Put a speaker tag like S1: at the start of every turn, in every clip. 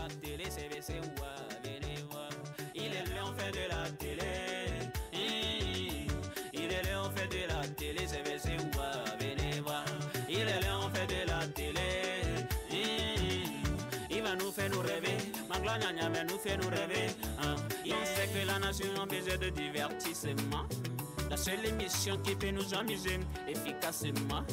S1: la télé, CVC Ouah, venez voir. Il est là, on fait de la télé. Il est là, on fait de la télé, CVC Ouah, venez voir. Il est là, on fait de la télé. Il va nous faire nous rêver. Magla Nyanya, mais nous fait nous rêver. On sait que la nation a besoin de divertissement. La seule émission qui peut nous amuser efficacement.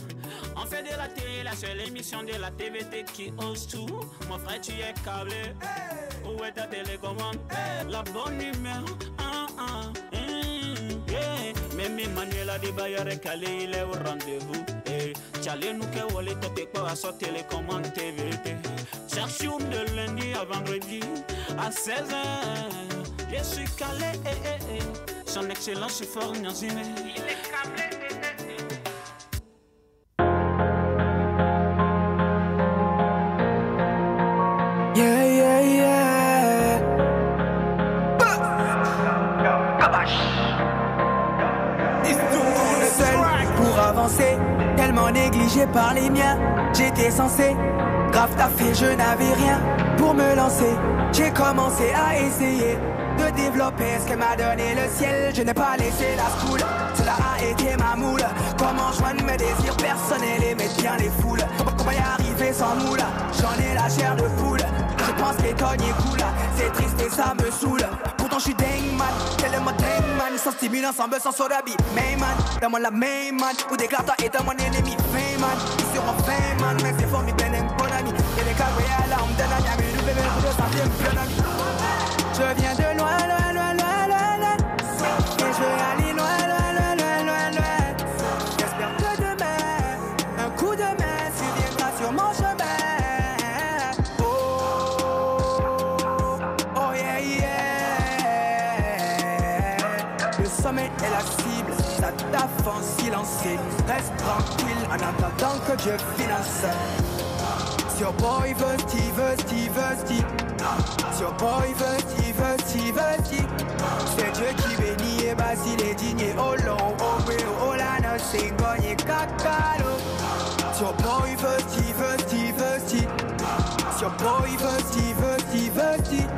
S1: On fait de la télé, la seule émission de la TVT qui ose tout. Mon frère, tu es câblé. Hey. Où est ta télécommande? Hey. La bonne humeur. Yeah. Même Emmanuel a dit Bayard est calé, il est au rendez-vous. Hey. Tchallé nous que Wally t'es pas à sa télécommande TVT. Chaque jour de lundi à vendredi à 16h. Je suis calé. Son excellence est fort, Nazime. Il est câblé.
S2: Pour avancer, tellement négligé par les miens. J'étais censé grave taffer, je n'avais rien pour me lancer. J'ai commencé à essayer de développer ce que m'a donné le ciel. Je n'ai pas laissé la school, cela a été ma moule. Comment joindre mes désirs personnels et mettre bien les foules. Comment y arriver sans moule? J'en ai la chair de poule. Je pense que Tony est cool, c'est triste et ça me saoule. Pourtant je suis dang man, tellement dang man. Sans stimulant, sans buzz, sans sodabi. Main man, dans la main man. Ou déclare-toi étant mon ennemi. Fin man, ils seront fin man. Mec c'est fort, mi ben un bon ami. Y'a des cas à l'arme d'un ami. Mais nous bébés, nous deux, ça vient bien ami. Je viens de loin, loin, loin, loin, loin, loin. Et je vais aller loin, loin, loin, loin, loin, loin. J'espère que demain, un coup de main surviendra sur mon chemin. Le sommet est la cible, ça taffe en silencieux. Reste tranquille en attendant que Dieu finance. Si your boy veut, Steve, Steve, Steve. Si your boy veut, Steve, Steve, Steve. C'est Dieu qui bénit et Basile est digne. Oh long, oh oui, oh là, no, c'est gagné cacalo. Si your boy veut, Steve, Steve, Steve. Si your boy veut, Steve, Steve, Steve.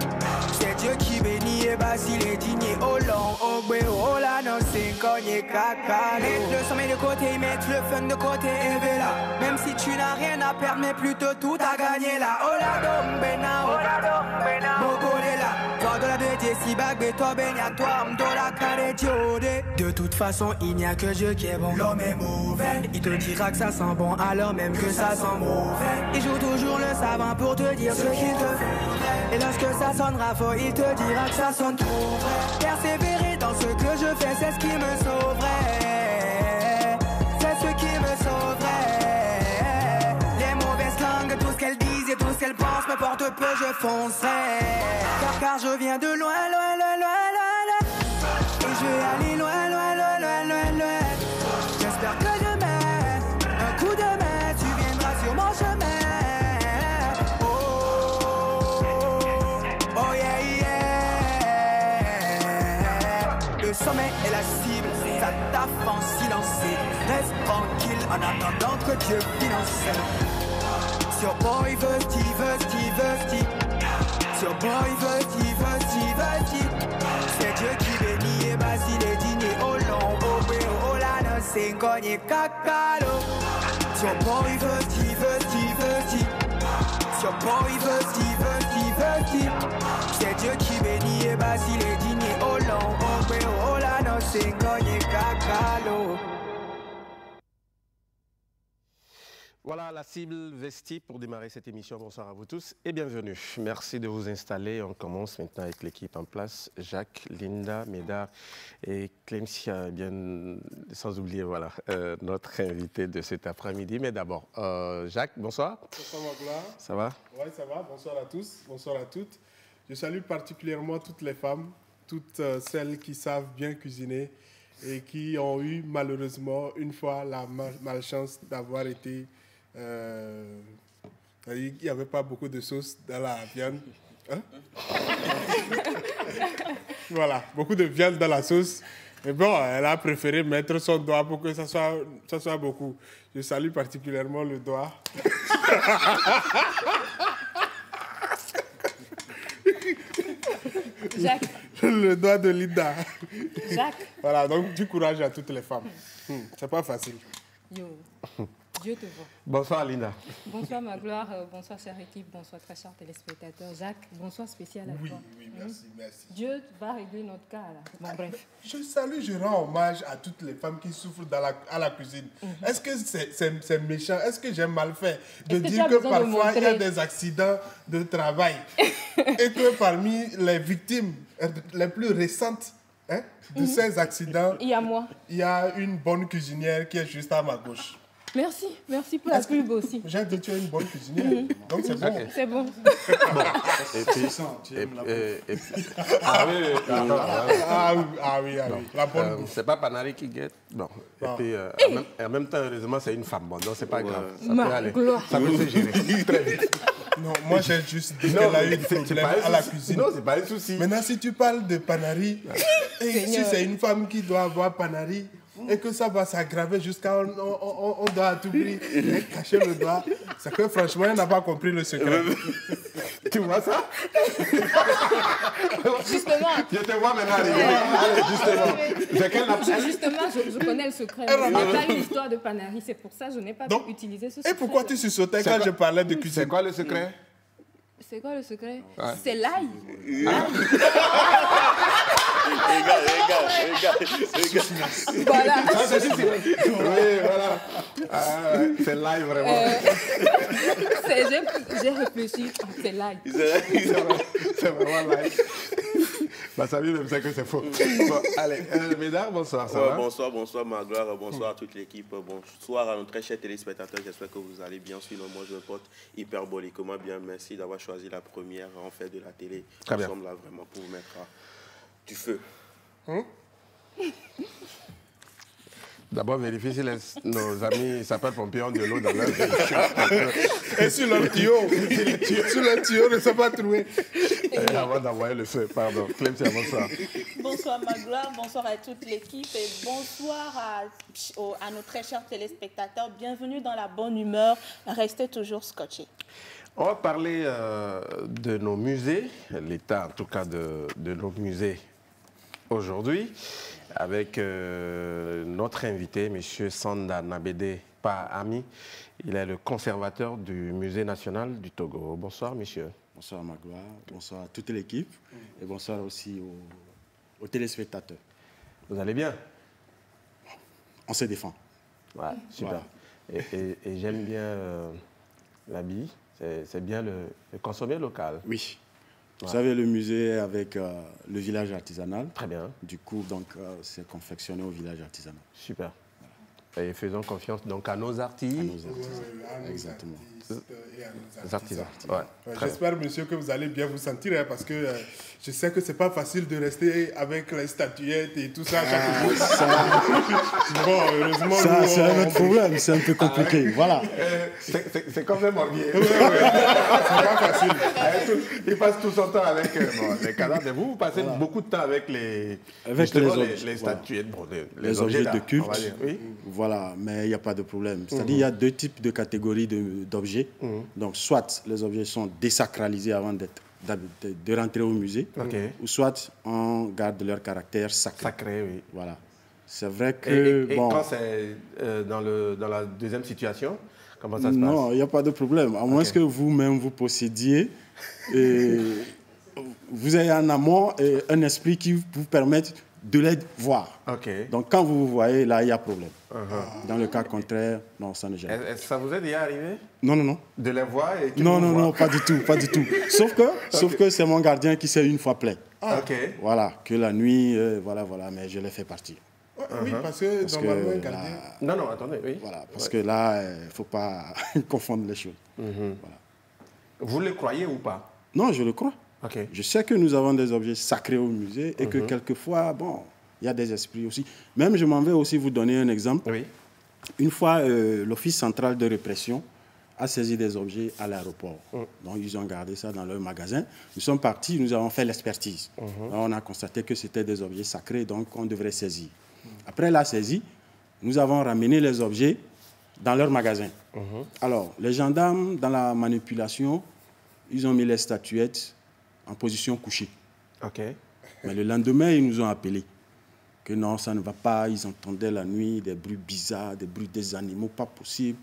S2: C'est Dieu qui bénit et Basile est digne. Oh long, oh oui, oh là, no, c'est gagné cacalo. Mettre le sommeil de côté, mettre le fun de côté, et là. Même si tu n'as rien à perdre, mais plutôt tout à gagner là. Oh la dombena, oh la dombena. Mogolela, toi de la de si bagbe, toi baigne à toi, m'dola carré diode. De toute façon, il n'y a que Dieu qui est bon. L'homme est mauvais. Il te dira que ça sent bon, alors même que ça sent mauvais. Il joue toujours le savant pour te dire ce qu'il te fait. Et lorsque ça sonnera faux, il te dira que ça sonne trop vrai. Persévérer dans ce que je fais, c'est ce qui me sauverait. C'est ce qui me sauverait. Les mauvaises langues, tout ce qu'elles disent et tout ce qu'elles pensent me porte peu, je foncerai. Car je viens de loin, loin, loin, loin, loin, loin. Et je vais aller loin, loin, loin, loin, loin, loin. J'espère que demain, un coup de main, tu viendras sur mon chemin. Oh yeah, yeah. Le sommet est la cible, ça taffe en silencieux. Reste tranquille en attendant que Dieu finance. Si your boy veut, Steve, Steve, Steve. Si your boy veut, Steve, Steve, Steve. C'est Dieu qui bénit et Basile est digne. Oh long, oh oui, oh là, no, c'est gagné cacalo. Si your boy veut, Steve, Steve, Steve. Si your boy veut, Steve, Steve, Steve. C'est Dieu qui bénit et Basile est digne. Oh long, oh oui, oh là, no, c'est gagné cacalo.
S3: Voilà la cible Vesti pour démarrer cette émission. Bonsoir à vous tous et bienvenue. Merci de vous installer. On commence maintenant avec l'équipe en place. Jacques, Linda, Médard et Clemcia. Bien, sans oublier voilà, notre invité de cet après-midi. Mais d'abord, Jacques, bonsoir.
S4: Bonsoir Magla.
S3: Ça va?
S4: Oui, ça va. Bonsoir à tous. Bonsoir à toutes. Je salue particulièrement toutes les femmes, toutes celles qui savent bien cuisiner et qui ont eu malheureusement une fois la malchance d'avoir été... il n'y avait pas beaucoup de sauce dans la viande. Hein? Voilà, beaucoup de viande dans la sauce. Mais bon, elle a préféré mettre son doigt pour que ça soit beaucoup. Je salue particulièrement le doigt.
S5: Jacques.
S4: Le doigt de Linda.
S5: Jacques.
S4: Voilà, donc du courage à toutes les femmes. C'est pas facile.
S5: Yo, Dieu te voit.
S3: Bonsoir Linda.
S5: Bonsoir ma gloire, bonsoir chère équipe, bonsoir très chers téléspectateurs. Jacques, bonsoir spécial à toi.
S4: Oui, merci, merci.
S5: Dieu va régler notre cas là. Bon, bref.
S4: Je salue, je rends hommage à toutes les femmes qui souffrent à la cuisine. Est-ce que c'est méchant? Est-ce que j'ai mal fait de dire que parfois il y a des accidents de travail et que parmi les victimes les plus récentes de ces accidents,
S5: Il y a moi.
S4: il y a une bonne cuisinière qui est juste à ma gauche.
S5: Merci pour la pub aussi.
S4: J'ai dit que tu es une bonne cuisinière, donc c'est bon.
S3: Ok.
S5: C'est bon.
S3: Et puis, ah oui,
S4: Ah oui, la bonne bouffe.
S3: c'est pas Panari qui guette. Bon. Et puis, en même temps, heureusement, c'est une femme. Bon, donc c'est pas grave. Ça peut
S5: Ma
S3: aller.
S5: gloire.
S3: Ça peut se gérer très vite.
S4: Non, moi j'ai juste dit qu'elle a eu des problèmes à la cuisine.
S3: Non, c'est pas un souci.
S4: Maintenant, si tu parles de Panari, et si c'est une femme qui doit avoir Panari, et que ça va s'aggraver jusqu'à on doit à tout prix cacher le doigt, c'est que franchement, elle n'a pas compris le secret.
S3: Tu vois ça?
S5: Justement.
S3: Je te vois maintenant arriver. Allez, justement.
S5: Justement, je connais le secret. Il n'y a pas une histoire de Panari, c'est pour ça que je n'ai pas
S4: Donc,
S5: utilisé ce secret.
S4: Et pourquoi tu sursautais quand je parlais de cuisine?
S3: C'est quoi le secret?
S5: C'est quoi le secret? C'est l'ail. Voilà.
S3: Oui, voilà. C'est live, vraiment.
S5: J'ai réfléchi. C'est l'ail.
S3: C'est vraiment live. Ma famille même sait que c'est faux. Bon, allez, mesdames, bonsoir. Ça va?
S6: Bonsoir ma gloire, bonsoir à toute l'équipe, bonsoir à nos très chers téléspectateurs, j'espère que vous allez bien. Sinon, moi je me porte hyperboliquement bien. Merci d'avoir choisi la première en fait de la télé.
S3: Très
S6: Nous
S3: bien.
S6: sommes là vraiment pour vous mettre du feu.
S3: D'abord, vérifier si nos amis sapeurs-pompiers ont de l'eau dans leur véhicule.
S4: Et sur le tuyau, sur le tuyau ne s'est pas trouvé.
S3: Avant d'envoyer le feu, pardon. Clemcia, bonsoir.
S7: Bonsoir ma gloire, bonsoir à toute l'équipe et bonsoir à nos très chers téléspectateurs. Bienvenue dans la bonne humeur, restez toujours scotchés.
S3: On va parler de nos musées, l'état en tout cas de nos musées aujourd'hui, avec notre invité, M. Sanda Nabede Pa-Ami. Il est le conservateur du Musée national du Togo. Bonsoir, monsieur.
S8: Bonsoir Magloire, bonsoir à toute l'équipe et bonsoir aussi aux téléspectateurs.
S3: Vous allez bien?
S8: On se défend.
S3: Ouais, super. Voilà. Et j'aime bien l'habit. C'est bien le consommer local.
S8: Oui. Vous savez, le musée avec le village artisanal.
S3: Très bien.
S8: Du coup, donc, c'est confectionné au village artisanal.
S3: Super. Et faisons confiance donc à nos artistes.
S8: À nos artistes. Exactement.
S4: Et à nos
S3: Les artisans. Ouais.
S4: J'espère, monsieur, que vous allez bien vous sentir, hein, parce que je sais que c'est pas facile de rester avec les statuettes et tout ça chaque jour. Bon, heureusement,
S8: ça, c'est un autre problème, c'est un peu compliqué. Voilà.
S3: C'est quand même envié.
S4: C'est pas facile.
S3: Il passe tout son temps avec les cadavres. Mais vous passez beaucoup de temps avec les statuettes,
S8: les objets de culte.
S3: Oui.
S8: Voilà, mais il n'y a pas de problème. C'est-à-dire qu'il y a deux types de catégories d'objets. Donc, soit les objets sont désacralisés avant de rentrer au musée, ou soit on garde leur caractère sacré.
S3: Sacré, oui.
S8: Voilà. C'est vrai que...
S3: Et quand c'est dans la deuxième situation, comment ça se passe?
S8: Non, il n'y a pas de problème. À moins que vous-même vous possédiez, et vous ayez en amont un esprit qui vous permette de les voir. Donc, quand vous vous voyez, là, il y a problème. Dans le cas contraire, non, ça ne gêne pas.
S3: Est-ce que ça vous est déjà arrivé?
S8: Non.
S3: De les voir et
S8: Non, pas du tout, pas du tout. Sauf que c'est mon gardien qui s'est une fois plaint. Voilà, que la nuit, voilà, mais je l'ai fait partir.
S4: Oui, parce que normalement, un gardien...
S3: Non, attendez, oui.
S8: Voilà, parce que là, il ne faut pas confondre les choses. Voilà.
S3: Vous le croyez ou pas?
S8: Non, je le crois. Je sais que nous avons des objets sacrés au musée et que quelquefois, il y a des esprits aussi. Même, je m'en vais aussi vous donner un exemple.
S3: Oui.
S8: Une fois, l'Office central de répression a saisi des objets à l'aéroport. Donc, ils ont gardé ça dans leur magasin. Nous sommes partis, nous avons fait l'expertise. On a constaté que c'était des objets sacrés, donc on devrait saisir. Après la saisie, nous avons ramené les objets dans leur magasin. Alors, les gendarmes, dans la manipulation, ils ont mis les statuettes en position couchée.
S3: OK.
S8: Mais le lendemain, ils nous ont appelés que non, ça ne va pas. Ils entendaient la nuit des bruits bizarres, des bruits des animaux, pas possible.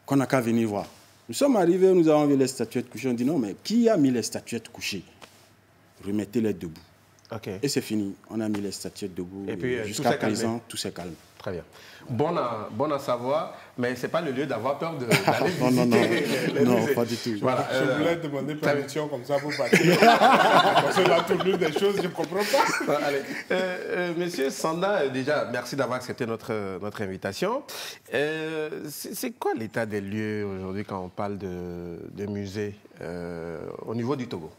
S8: Qu'on n'a qu'à venir voir. Nous sommes arrivés, nous avons vu les statuettes couchées. On dit non, mais qui a mis les statuettes couchées? Remettez-les debout.
S3: OK.
S8: Et c'est fini. On a mis les statuettes debout.
S3: Et puis,
S8: jusqu'à présent, tout s'est calmé.
S3: Très bien. Bon à savoir, mais ce n'est pas le lieu d'avoir peur d'aller visiter les
S8: non,
S3: musées.
S8: pas du tout.
S3: Voilà,
S4: Je voulais demander permission comme ça pour partir. Parce que là, tout le des choses, je ne comprends pas.
S3: Allez. Monsieur Sanda, déjà, merci d'avoir accepté notre invitation. C'est quoi l'état des lieux aujourd'hui quand on parle de musées au niveau du Togo?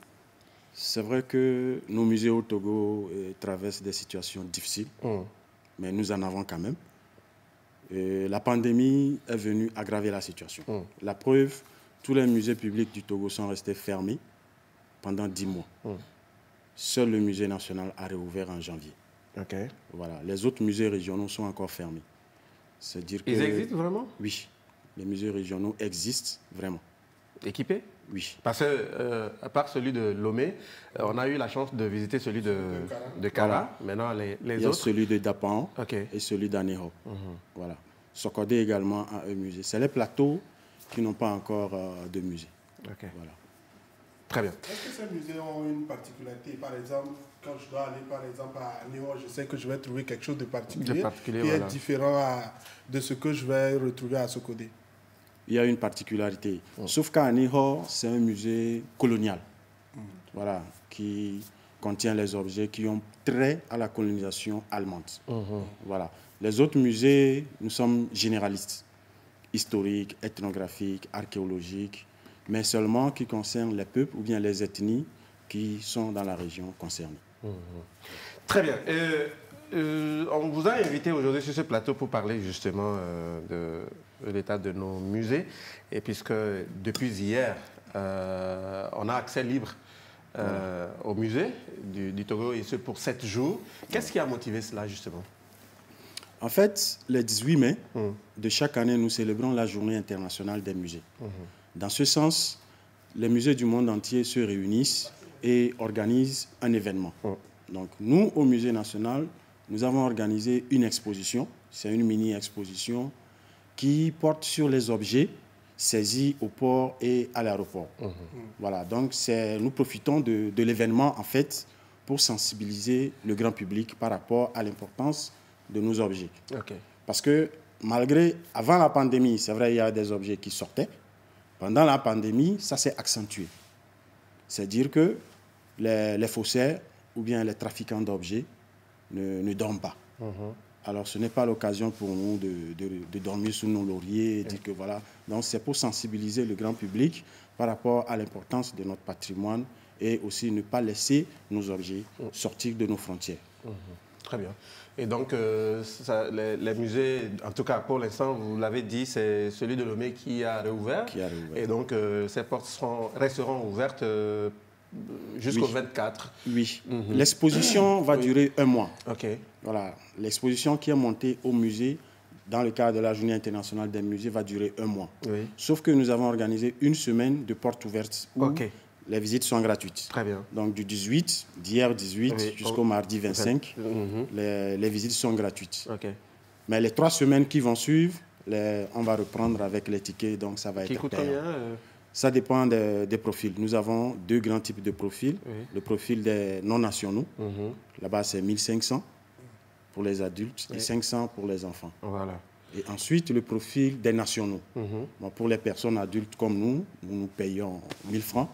S8: C'est vrai que nos musées au Togo traversent des situations difficiles, mais nous en avons quand même. Et la pandémie est venue aggraver la situation. La preuve, tous les musées publics du Togo sont restés fermés pendant 10 mois. Seul le musée national a réouvert en janvier.
S3: Okay.
S8: Voilà. Les autres musées régionaux sont encore fermés. C'est-à-dire
S3: Ils existent vraiment?
S8: Oui, les musées régionaux existent vraiment.
S3: Équipés?
S8: Oui.
S3: Parce que, à part celui de Lomé, on a eu la chance de visiter celui de Kara.
S8: Voilà.
S3: Maintenant, les
S8: Il y a
S3: autres.
S8: celui de Dapan
S3: Okay.
S8: et celui d'Aného. Voilà. Sokodé également a un musée. C'est les plateaux qui n'ont pas encore de musée.
S3: Okay.
S8: Voilà.
S3: Très bien.
S4: Est-ce que ces musées ont une particularité? Par exemple, quand je dois aller par exemple à Néo, je sais que je vais trouver quelque chose de particulier qui
S3: voilà.
S4: est différent de ce que je vais retrouver à Sokodé.
S8: Il y a une particularité. Sauf qu'à Niho, c'est un musée colonial. Voilà, qui contient les objets qui ont trait à la colonisation allemande. Voilà. Les autres musées, nous sommes généralistes, historiques, ethnographiques, archéologiques, mais seulement qui concernent les peuples ou bien les ethnies qui sont dans la région concernée.
S3: Très bien. On vous a invité aujourd'hui sur ce plateau pour parler justement de l'état de nos musées. Et puisque depuis hier, on a accès libre au musée du Togo, et ce pour 7 jours. Qu'est-ce qui a motivé cela justement?
S8: En fait, le 18 mai de chaque année, nous célébrons la Journée internationale des musées. Dans ce sens, les musées du monde entier se réunissent et organisent un événement. Donc nous, au Musée national, nous avons organisé une exposition. C'est une mini-exposition qui porte sur les objets saisis au port et à l'aéroport. Voilà, donc nous profitons de l'événement, en fait, pour sensibiliser le grand public par rapport à l'importance de nos objets.
S3: Okay.
S8: Parce que avant la pandémie, c'est vrai, il y a des objets qui sortaient. Pendant la pandémie, ça s'est accentué. C'est-à-dire que les faussaires ou bien les trafiquants d'objets ne dorment pas. Alors, ce n'est pas l'occasion pour nous de dormir sous nos lauriers et dire que voilà. Donc, c'est pour sensibiliser le grand public par rapport à l'importance de notre patrimoine et aussi ne pas laisser nos objets sortir de nos frontières.
S3: Très bien. Et donc, les musées, en tout cas pour l'instant, vous l'avez dit, c'est celui de Lomé qui a réouvert. Et donc, ces portes resteront ouvertes jusqu'au 24.
S8: Oui. L'exposition va durer 1 mois.
S3: OK.
S8: Voilà. L'exposition qui est montée au musée, dans le cadre de la Journée internationale des musées, va durer 1 mois. Oui. Sauf que nous avons organisé une semaine de portes ouvertes où les visites sont gratuites. Très bien. Donc d'hier 18 jusqu'au mardi 25, les visites sont gratuites. Okay. Mais les 3 semaines qui vont suivre, on va reprendre avec les tickets, donc ça va être
S3: coûte
S8: payant.
S3: Combien
S8: Ça dépend des profils. Nous avons 2 grands types de profils. Le profil des non-nationaux, là-bas c'est 1500 pour les adultes et 500 pour les enfants. Voilà. Et ensuite, le profil des nationaux. Bon, pour les personnes adultes comme nous payons 1000 francs,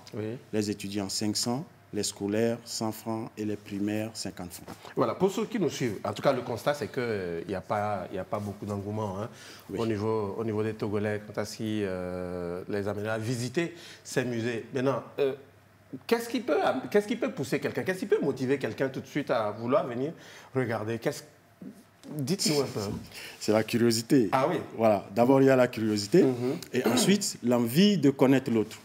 S8: les étudiants 500, les scolaires 100 francs et les primaires 50 francs.
S3: Voilà, pour ceux qui nous suivent, en tout cas, le constat, c'est qu'il n'y a pas beaucoup d'engouement au niveau des Togolais quant à ce qui les amène à visiter ces musées. Maintenant, qu'est-ce qui peut pousser quelqu'un, qu'est-ce qui peut motiver quelqu'un tout de suite à vouloir venir regarder? Dites-nous un peu.
S8: C'est la curiosité.
S3: Ah oui.
S8: Voilà. D'abord, il y a la curiosité et ensuite, l'envie de connaître l'autre.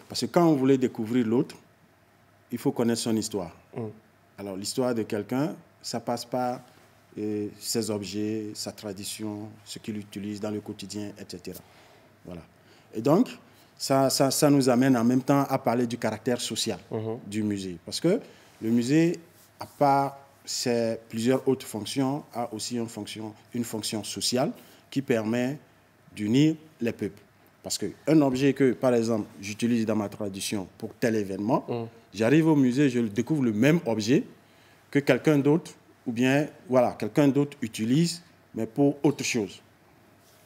S8: Parce que quand on voulait découvrir l'autre, il faut connaître son histoire. Alors, l'histoire de quelqu'un, ça passe par ses objets, sa tradition, ce qu'il utilise dans le quotidien, etc. Voilà. Et donc, ça nous amène en même temps à parler du caractère social du musée. Parce que le musée, à part ses plusieurs autres fonctions, a aussi une fonction sociale qui permet d'unir les peuples. Parce qu'un objet que, par exemple, j'utilise dans ma tradition pour tel événement, j'arrive au musée, je découvre le même objet que quelqu'un d'autre, ou bien, voilà, quelqu'un d'autre utilise, mais pour autre chose.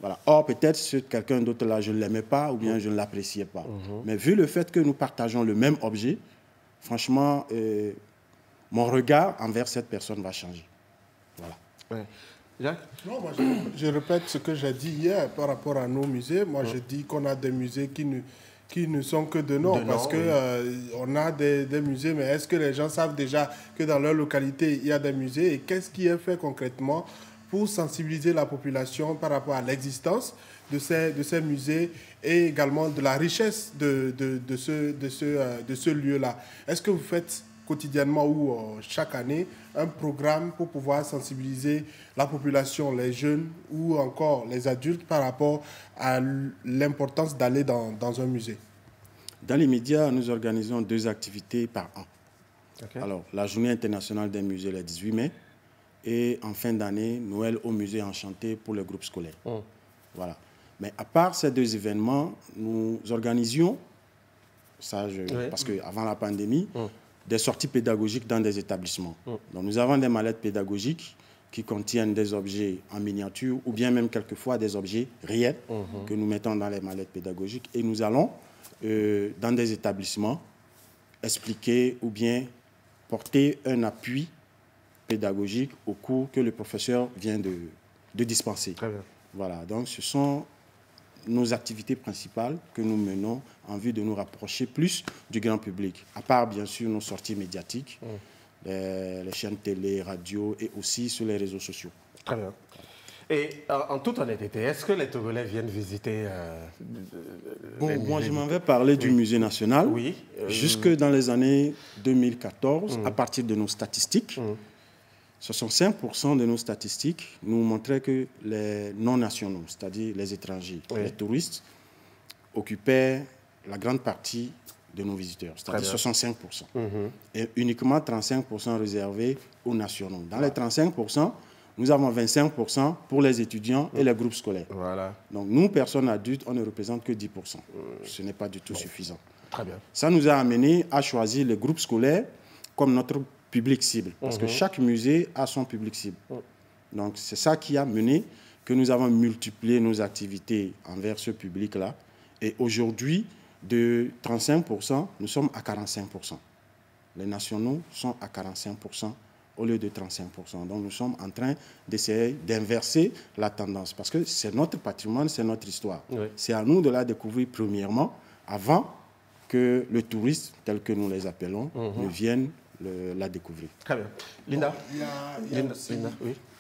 S8: Voilà. Or, peut-être ce quelqu'un d'autre-là, je ne l'aimais pas, ou bien je ne l'appréciais pas. Mais vu le fait que nous partageons le même objet, franchement, mon regard envers cette personne va changer. Voilà.
S3: Ouais. Jacques?
S4: Non, moi, je répète ce que j'ai dit hier par rapport à nos musées. Moi, je dis qu'on a des musées qui ne sont que de nom, parce qu'on a des musées, mais est-ce que les gens savent déjà que dans leur localité, il y a des musées, et qu'est-ce qui est fait concrètement pour sensibiliser la population par rapport à l'existence de ces musées et également de la richesse de ce lieu-là? Est-ce que vous faites quotidiennement ou chaque année un programme pour pouvoir sensibiliser la population, les jeunes ou encore les adultes par rapport à l'importance d'aller dans un musée?
S8: Dans les médias, nous organisons 2 activités par an.
S3: Okay.
S8: Alors, la Journée internationale des musées le 18 mai et en fin d'année, Noël au musée Enchanté pour les groupes scolaires. Voilà. Mais à part ces 2 événements, nous organisions, parce qu'avant la pandémie, des sorties pédagogiques dans des établissements. Donc, nous avons des mallettes pédagogiques qui contiennent des objets en miniature ou bien même quelquefois des objets réels que nous mettons dans les mallettes pédagogiques. Et nous allons, dans des établissements, expliquer ou bien porter un appui pédagogique au cours que le professeur vient de dispenser.
S3: Très bien.
S8: Voilà, donc ce sont nos activités principales que nous menons en vue de nous rapprocher plus du grand public, à part bien sûr nos sorties médiatiques, les chaînes télé, radio et aussi sur les réseaux sociaux.
S3: Très bien. Et en toute honnêteté, est-ce que les Togolais viennent visiter
S8: moi je m'en vais parler du musée national.
S3: Oui.
S8: Jusque dans les années 2014, à partir de nos statistiques, 65% de nos statistiques nous montraient que les non-nationaux, c'est-à-dire les étrangers, les touristes, occupaient la grande partie de nos visiteurs, c'est-à-dire 65%. Et uniquement 35% réservés aux nationaux. Dans les 35%, nous avons 25% pour les étudiants et les groupes scolaires.
S3: Voilà.
S8: Donc nous, personnes adultes, on ne représente que 10%. Ce n'est pas du tout suffisant.
S3: Très bien.
S8: Ça nous a amené à choisir les groupes scolaires comme notre public cible, parce que chaque musée a son public cible. Donc c'est ça qui a mené que nous avons multiplié nos activités envers ce public-là. Et aujourd'hui, de 35%, nous sommes à 45%. Les nationaux sont à 45% au lieu de 35%. Donc nous sommes en train d'essayer d'inverser la tendance, parce que c'est notre patrimoine, c'est notre histoire. C'est à nous de la découvrir premièrement, avant que le touriste, tel que nous les appelons, ne vienne la découvrir.
S3: Très bien. Linda?
S4: Il y a aussi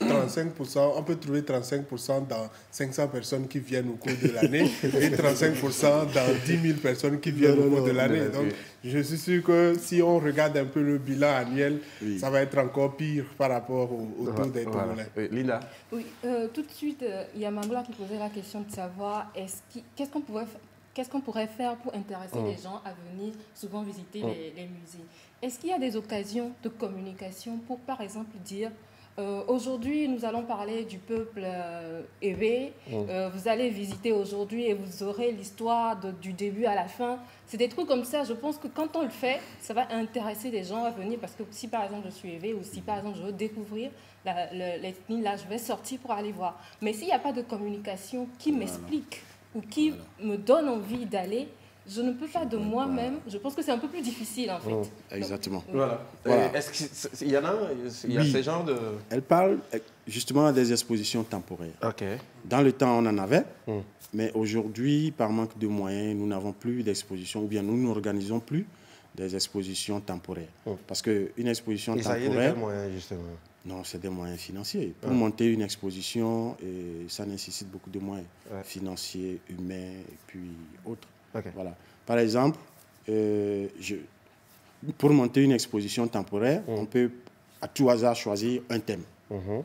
S4: 35%, on peut trouver 35% dans 500 personnes qui viennent au cours de l'année et 35% dans 10 000 personnes qui viennent au cours de l'année. Donc, je suis sûr que si on regarde un peu le bilan annuel, ça va être encore pire par rapport au taux des Togolais.
S3: Linda?
S5: Oui, tout de suite, il y a Mangola qui posait la question de savoir qu'est-ce qu'on pourrait faire pour intéresser les gens à venir souvent visiter les musées. Est-ce qu'il y a des occasions de communication pour, par exemple, dire aujourd'hui, nous allons parler du peuple Ewe, vous allez visiter aujourd'hui et vous aurez l'histoire du début à la fin. C'est des trucs comme ça, je pense que quand on le fait, ça va intéresser les gens à venir, parce que si par exemple je suis Ewe ou si par exemple je veux découvrir l'ethnie, là je vais sortir pour aller voir. Mais s'il n'y a pas de communication qui m'explique ou qui me donne envie d'aller, je ne peux pas de moi-même. Je pense que c'est un peu plus difficile, en fait.
S8: Exactement.
S3: Donc, voilà. Est-ce qu'il y en a, ces genres de...
S8: Elle parle justement des expositions temporaires. Dans le temps, on en avait, mais aujourd'hui, par manque de moyens, nous n'avons plus d'expositions, ou bien nous n'organisons plus des expositions temporaires. Parce qu'une exposition temporaire...
S3: Et ça y est, de quels moyens, justement?
S8: Non, c'est des moyens financiers. Pour monter une exposition, ça nécessite beaucoup de moyens financiers, humains, et puis autres. Voilà. Par exemple, pour monter une exposition temporaire, on peut à tout hasard choisir un thème.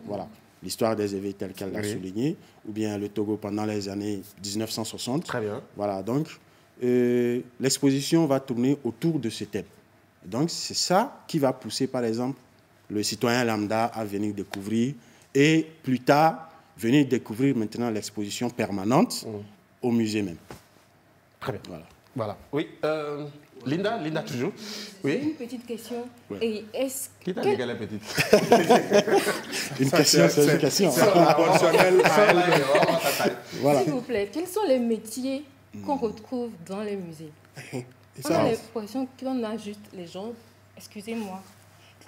S8: Voilà. L'histoire des éveils telle qu'elle l'a souligné, ou bien le Togo pendant les années 1960.
S3: Très bien.
S8: Voilà, donc l'exposition va tourner autour de ce thème. Donc, c'est ça qui va pousser, par exemple, le citoyen lambda à venir découvrir et plus tard, venir découvrir maintenant l'exposition permanente au musée même.
S3: Très bien. Voilà. Oui, Linda toujours. Oui.
S5: Une petite question.
S8: Ouais.
S5: Et est-ce
S3: Qui t'a
S5: que-
S3: dit qu'elle est petite?
S8: Une question, c'est une question.
S4: C'est proportionnel à elle.
S8: Voilà.
S5: S'il vous plaît, quels sont les métiers qu'on retrouve dans les musées? On a l'impression qu'on a juste les gens, excusez-moi,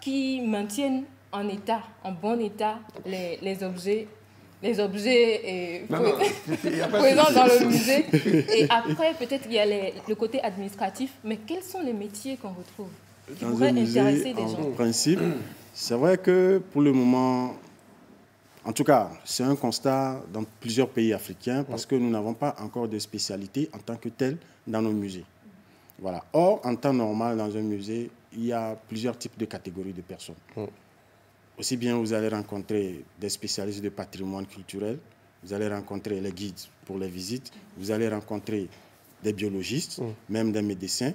S5: qui maintiennent en état, en bon état, les objets
S3: Non, non, il y a pas de
S5: présents
S3: souci.
S5: dans le musée. Et après, peut-être, il y a le côté administratif. Mais quels sont les métiers qu'on retrouve qui
S8: Dans
S5: pourraient
S8: un musée,
S5: intéresser des
S8: en
S5: gens?
S8: principe, c'est vrai que pour le moment, en tout cas, c'est un constat dans plusieurs pays africains parce que nous n'avons pas encore de spécialité en tant que telle dans nos musées. Voilà. Or, en temps normal, dans un musée, il y a plusieurs types de catégories de personnes. Aussi bien, vous allez rencontrer des spécialistes de patrimoine culturel, vous allez rencontrer les guides pour les visites, vous allez rencontrer des biologistes, même des médecins,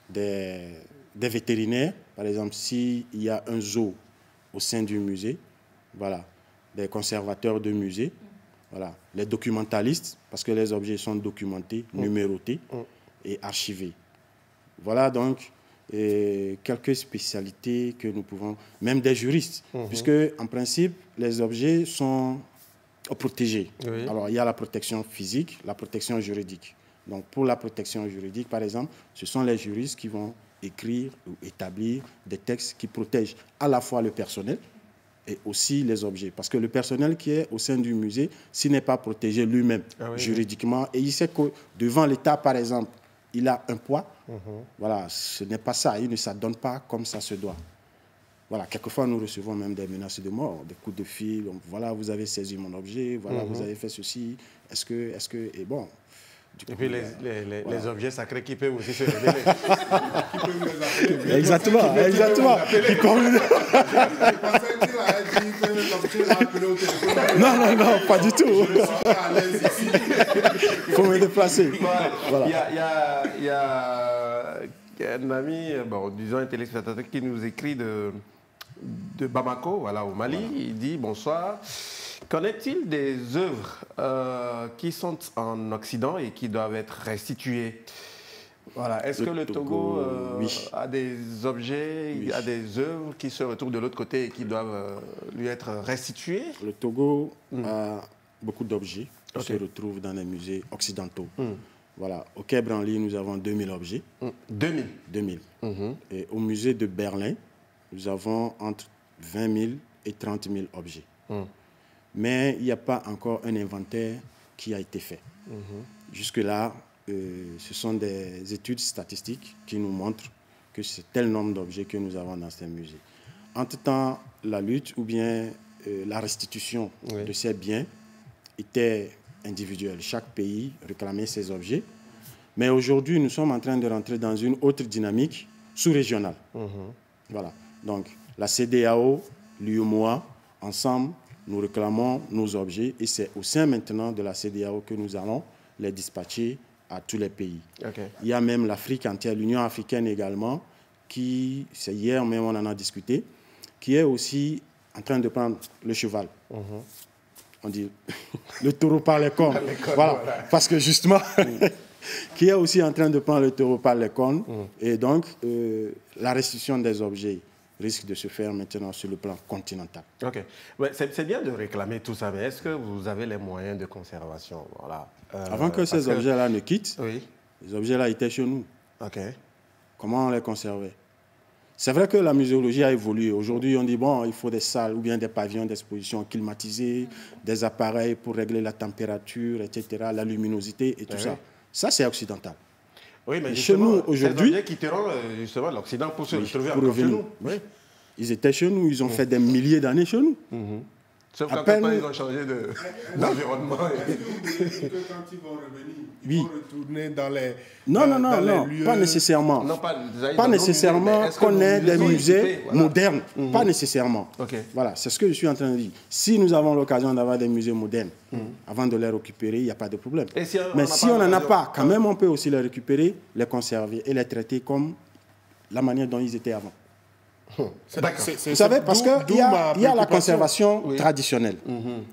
S8: des vétérinaires. Par exemple, s'il y a un zoo au sein du musée, voilà, des conservateurs de musée, voilà, les documentalistes, parce que les objets sont documentés, numérotés et archivés. Voilà donc quelques spécialités que nous pouvons, même des juristes, puisque en principe, les objets sont protégés.
S3: Oui.
S8: Alors, il y a la protection physique, la protection juridique. Donc, pour la protection juridique, par exemple, ce sont les juristes qui vont écrire ou établir des textes qui protègent à la fois le personnel et aussi les objets. Parce que le personnel qui est au sein du musée, s'il n'est pas protégé lui-même juridiquement, et il sait que devant l'État, par exemple, il a un poids, voilà, ce n'est pas ça, il ne s'adonne pas comme ça se doit. Voilà, quelquefois nous recevons même des menaces de mort, des coups de fil, donc, voilà, vous avez saisi mon objet, voilà, vous avez fait ceci, est-ce que, et bon.
S3: Et puis les objets sacrés qui peuvent aussi se révéler.
S8: Exactement. Non, pas du tout. Il faut me déplacer. Voilà.
S3: Il y a un ami, bon, disons un téléspectateur qui nous écrit de Bamako, voilà, au Mali. Voilà. Il dit bonsoir. Qu'en est-il des œuvres qui sont en Occident et qui doivent être restituées? Voilà. Est-ce que le Togo a des objets, a des œuvres qui se retrouvent de l'autre côté et qui doivent lui être restituées?
S8: Le Togo a beaucoup d'objets qui se retrouvent dans les musées occidentaux. Voilà. Au Quai Branly, nous avons 2000 objets. 2000. Et au musée de Berlin, nous avons entre 20 000 et 30 000 objets. Mais il n'y a pas encore un inventaire qui a été fait. Jusque-là, ce sont des études statistiques qui nous montrent que c'est tel nombre d'objets que nous avons dans ces musées. Entre-temps, la lutte ou bien la restitution de ces biens était individuelle. Chaque pays réclamait ses objets. Mais aujourd'hui, nous sommes en train de rentrer dans une autre dynamique sous-régionale. Voilà. Donc, la CEDEAO, l'UEMOA, ensemble, nous réclamons nos objets et c'est au sein maintenant de la CEDEAO que nous allons les dispatcher à tous les pays. Il y a même l'Afrique entière, l'Union africaine également, qui, c'est hier même on en a discuté, qui est aussi en train de prendre le cheval. On dit le taureau par les cornes. Voilà. Parce que justement, qui est aussi en train de prendre le taureau par les cornes. Et donc, la restitution des objets risque de se faire maintenant sur le plan continental.
S3: Ok. Ouais, c'est bien de réclamer tout ça, mais est-ce que vous avez les moyens de conservation? Voilà.
S8: Avant que ces objets-là ne quittent, les objets-là étaient chez nous. Comment on les conservait? C'est vrai que la muséologie a évolué. Aujourd'hui, on dit, bon, il faut des salles ou bien des pavillons d'exposition climatisés, des appareils pour régler la température, etc., la luminosité et tout ça. Ça, c'est occidental.
S3: Oui, mais
S8: chez nous, aujourd'hui,
S3: ces objets quitteront justement l'Occident pour se retrouver encore chez nous.
S8: Ils étaient chez nous, ils ont fait des milliers d'années chez nous.
S3: Sauf qu'après, ils ont changé d'environnement.
S4: Est-ce que quand ils vont revenir, ils vont retourner dans les
S8: Non,
S4: lieux...
S8: pas nécessairement.
S3: Non,
S8: pas nécessairement qu'on ait des musées modernes. Pas nécessairement. Voilà, c'est ce que je suis en train de dire. Si nous avons l'occasion d'avoir des musées modernes, avant de les récupérer, il n'y a pas de problème. Mais si on n'en a pas, quand même, on peut aussi les récupérer, les conserver et les traiter comme la manière dont ils étaient avant.
S3: D'accord.
S8: Vous savez, parce qu'il y a la conservation traditionnelle.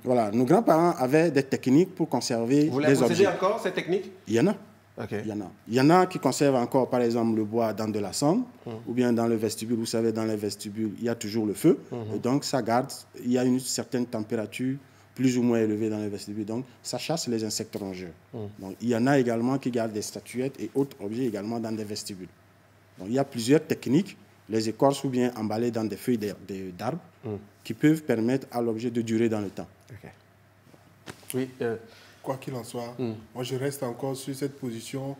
S8: Voilà, nos grands-parents avaient des techniques pour conserver
S3: Vous
S8: des
S3: les possédez
S8: objets.
S3: encore, ces techniques?
S8: Il y en a.
S3: Okay.
S8: Il y en a qui conservent encore, par exemple, le bois dans de la cendre ou bien dans le vestibule. Vous savez, dans les vestibules, il y a toujours le feu. Et donc, ça garde, il y a une certaine température plus ou moins élevée dans les vestibules. Donc, ça chasse les insectes rongeurs. Donc, il y en a également qui gardent des statuettes et autres objets également dans des vestibules. Donc, il y a plusieurs techniques, les écorces ou bien emballées dans des feuilles d'arbres qui peuvent permettre à l'objet de durer dans le temps.
S3: Okay. Oui.
S4: Quoi qu'il en soit, moi je reste encore sur cette position.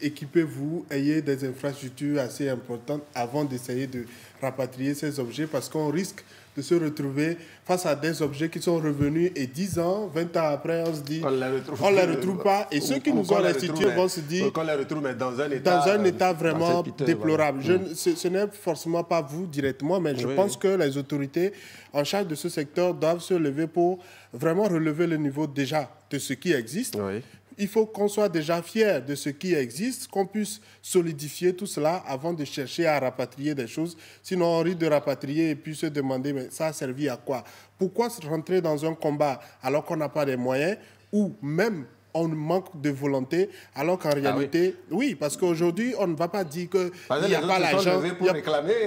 S4: Équipez-vous, ayez des infrastructures assez importantes avant d'essayer de rapatrier ces objets parce qu'on risque de se retrouver face à des objets qui sont revenus et 10 ans, 20 ans après, on se dit on ne les retrouve pas. Et ceux qui nous ont restitués vont se dire
S3: qu'on les retrouve mais dans un état
S4: vraiment
S3: piteux,
S4: déplorable.
S3: Voilà.
S4: Ce n'est forcément pas vous directement, mais je pense que les autorités en charge de ce secteur doivent se lever pour vraiment relever le niveau déjà de ce qui existe.
S3: Oui.
S4: Il faut qu'on soit déjà fiers de ce qui existe, qu'on puisse solidifier tout cela avant de chercher à rapatrier des choses. Sinon, on risque de rapatrier et puis se demander, mais ça a servi à quoi? Pourquoi se rentrer dans un combat alors qu'on n'a pas les moyens ou même on manque de volonté, alors qu'en réalité, oui, parce qu'aujourd'hui, on ne va pas dire qu'il n'y a pas l'argent.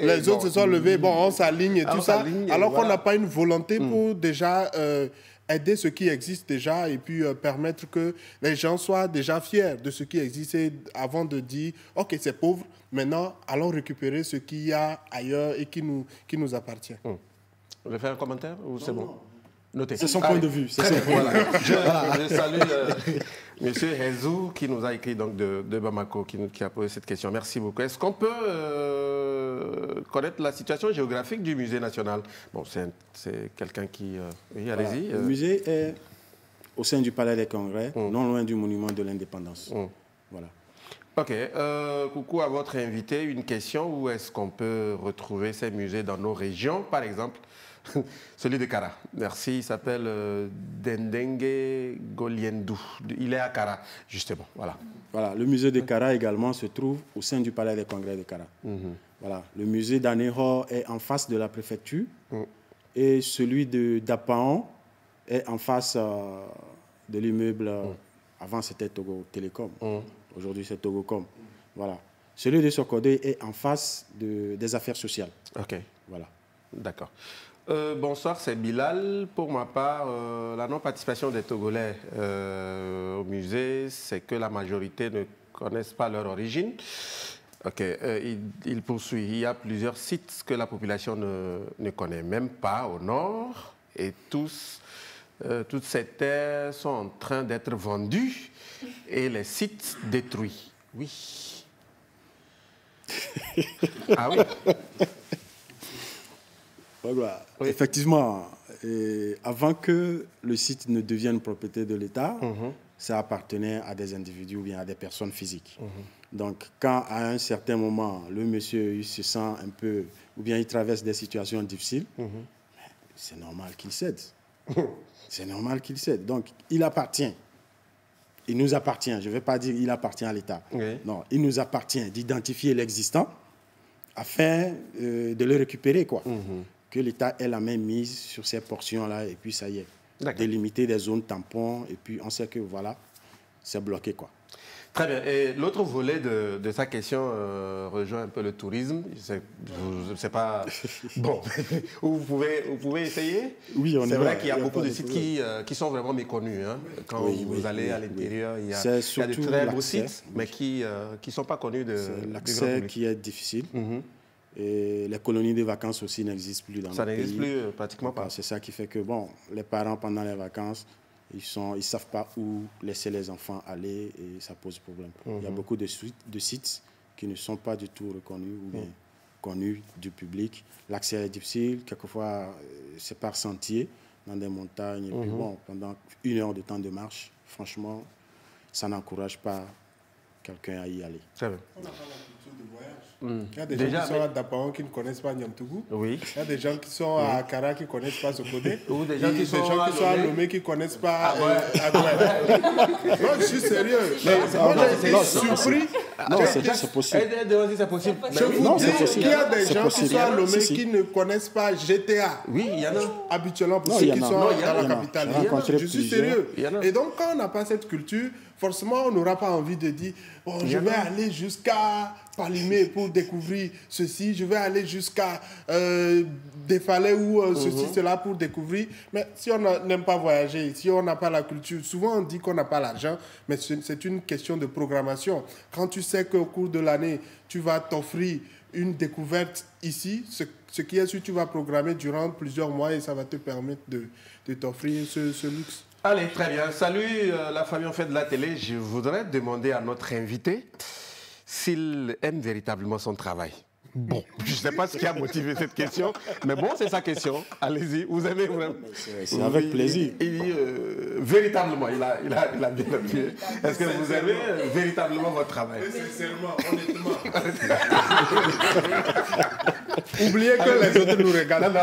S4: Les autres se sont levés, bon, on s'aligne et tout ça, alors qu'on n'a pas une volonté pour déjà aider ce qui existe déjà et puis permettre que les gens soient déjà fiers de ce qui existe avant de dire, OK, c'est pauvre, maintenant, allons récupérer ce qu'il y a ailleurs et qui nous appartient.
S3: Vous voulez faire un commentaire ou c'est bon? Notez.
S8: C'est son point de vue.
S3: Je salue M. Hezou qui nous a écrit donc, de Bamako, qui a posé cette question. Merci beaucoup. Est-ce qu'on peut connaître la situation géographique du musée national? Bon, c'est quelqu'un qui... oui, allez-y.
S8: Le musée est au sein du Palais des Congrès, non loin du monument de l'Indépendance. Voilà.
S3: OK. Coucou à votre invité. Une question, où est-ce qu'on peut retrouver ces musées dans nos régions, par exemple? Celui de Kara. Merci. Il s'appelle Dendengue Goliendou. Il est à Kara, justement. Voilà.
S8: Voilà. Le musée de Kara également se trouve au sein du Palais des Congrès de Kara. Voilà. Le musée d'Aného est en face de la préfecture et celui d'Apaon est en face de l'immeuble. Avant, c'était Togo Télécom. Aujourd'hui, c'est Togocom. Voilà. Celui de Sokodé est en face des affaires sociales.
S3: OK.
S8: Voilà.
S3: D'accord. Bonsoir, c'est Bilal. Pour ma part, la non-participation des Togolais au musée, c'est que la majorité ne connaissent pas leur origine. Ok, il poursuit. Il y a plusieurs sites que la population ne connaît même pas au nord. Et toutes ces terres sont en train d'être vendues et les sites détruits. Oui. Ah oui.
S8: Voilà. Oui. Effectivement, avant que le site ne devienne propriété de l'État, ça appartenait à des individus ou bien à des personnes physiques. Donc, quand à un certain moment, le monsieur il se sent un peu, ou bien il traverse des situations difficiles, c'est normal qu'il cède. C'est normal qu'il cède. Donc, il appartient. Il nous appartient. Je ne vais pas dire qu'il appartient à l'État. Oui. Non, il nous appartient d'identifier l'existant afin de le récupérer, quoi. Que l'État ait la main mise sur ces portions-là, et puis ça y est. Délimiter des zones tampons, et puis on sait que voilà, c'est bloqué, quoi.
S3: Très bien. Et l'autre volet de sa question rejoint un peu le tourisme. Je ne sais pas... Bon, vous pouvez essayer?
S8: Oui, on est.
S3: C'est vrai qu'il y a beaucoup de sites qui sont vraiment méconnus. Hein. Quand vous allez à l'intérieur, il y a de très beaux sites, mais qui ne sont pas connus de...
S8: C'est l'accès qui est difficile. Et les colonies de vacances aussi n'existent plus dans notre pays.
S3: Ça n'existe plus pratiquement pas.
S8: C'est ça qui fait que, bon, les parents, pendant les vacances, ils ne savent pas où laisser les enfants aller et ça pose problème. Il y a beaucoup de sites qui ne sont pas du tout reconnus ou bien connus du public. L'accès est difficile. Quelquefois, c'est par sentier, dans des montagnes. Et puis, bon, pendant 1 heure de temps de marche, franchement, ça n'encourage pas quelqu'un à y aller.
S3: Très bien.
S4: Il y a des gens qui sont à Dapaon qui ne connaissent pas Niamtougou.
S3: Oui.
S4: Il y a des gens qui sont à Kara qui ne connaissent pas Sokodé.
S3: Ou des gens qui sont
S4: à Lomé qui ne connaissent pas Agoué. Non, je suis sérieux. Moi, j'ai été surpris
S8: Non, c'est possible.
S3: C'est possible.
S4: Je vous
S8: Non,
S4: dis
S8: c'est possible.
S4: qu'il y a des
S8: C'est
S4: gens
S8: possible.
S4: qui sont à Lomé
S8: Si.
S4: qui ne connaissent pas GTA.
S3: Oui, il y en a.
S4: Habituellement, pour
S8: Non,
S4: ceux
S8: il y
S4: qui
S8: en a.
S4: sont
S8: Non,
S4: dans
S8: il y en a.
S4: la capitale.
S8: J'ai rencontré
S4: Je suis
S8: plusieurs.
S4: sérieux.
S3: Il y en a.
S4: Et donc, quand on n'a pas cette culture, forcément, on n'aura pas envie de dire bon, je vais aller jusqu'à Palimé pour découvrir ceci, je vais aller jusqu'à Défalais ou ceci, cela pour découvrir. Mais si on n'aime pas voyager, si on n'a pas la culture, souvent on dit qu'on n'a pas l'argent, mais c'est une question de programmation. Quand tu sais qu'au cours de l'année, tu vas t'offrir une découverte ici, ce qui est sûr, tu vas programmer durant plusieurs mois et ça va te permettre de t'offrir ce luxe.
S3: Allez, très bien. Salut la famille en fait de la télé. Je voudrais demander à notre invité s'il aime véritablement son travail. Bon, je ne sais pas ce qui a motivé cette question, mais bon, c'est sa question. Allez-y, vous aimez vraiment.
S8: C'est avec plaisir.
S3: Il dit véritablement, il a bien appuyé. Est-ce que vous aimez véritablement votre travail?
S4: Sincèrement, honnêtement. Oubliez que les autres nous regardent.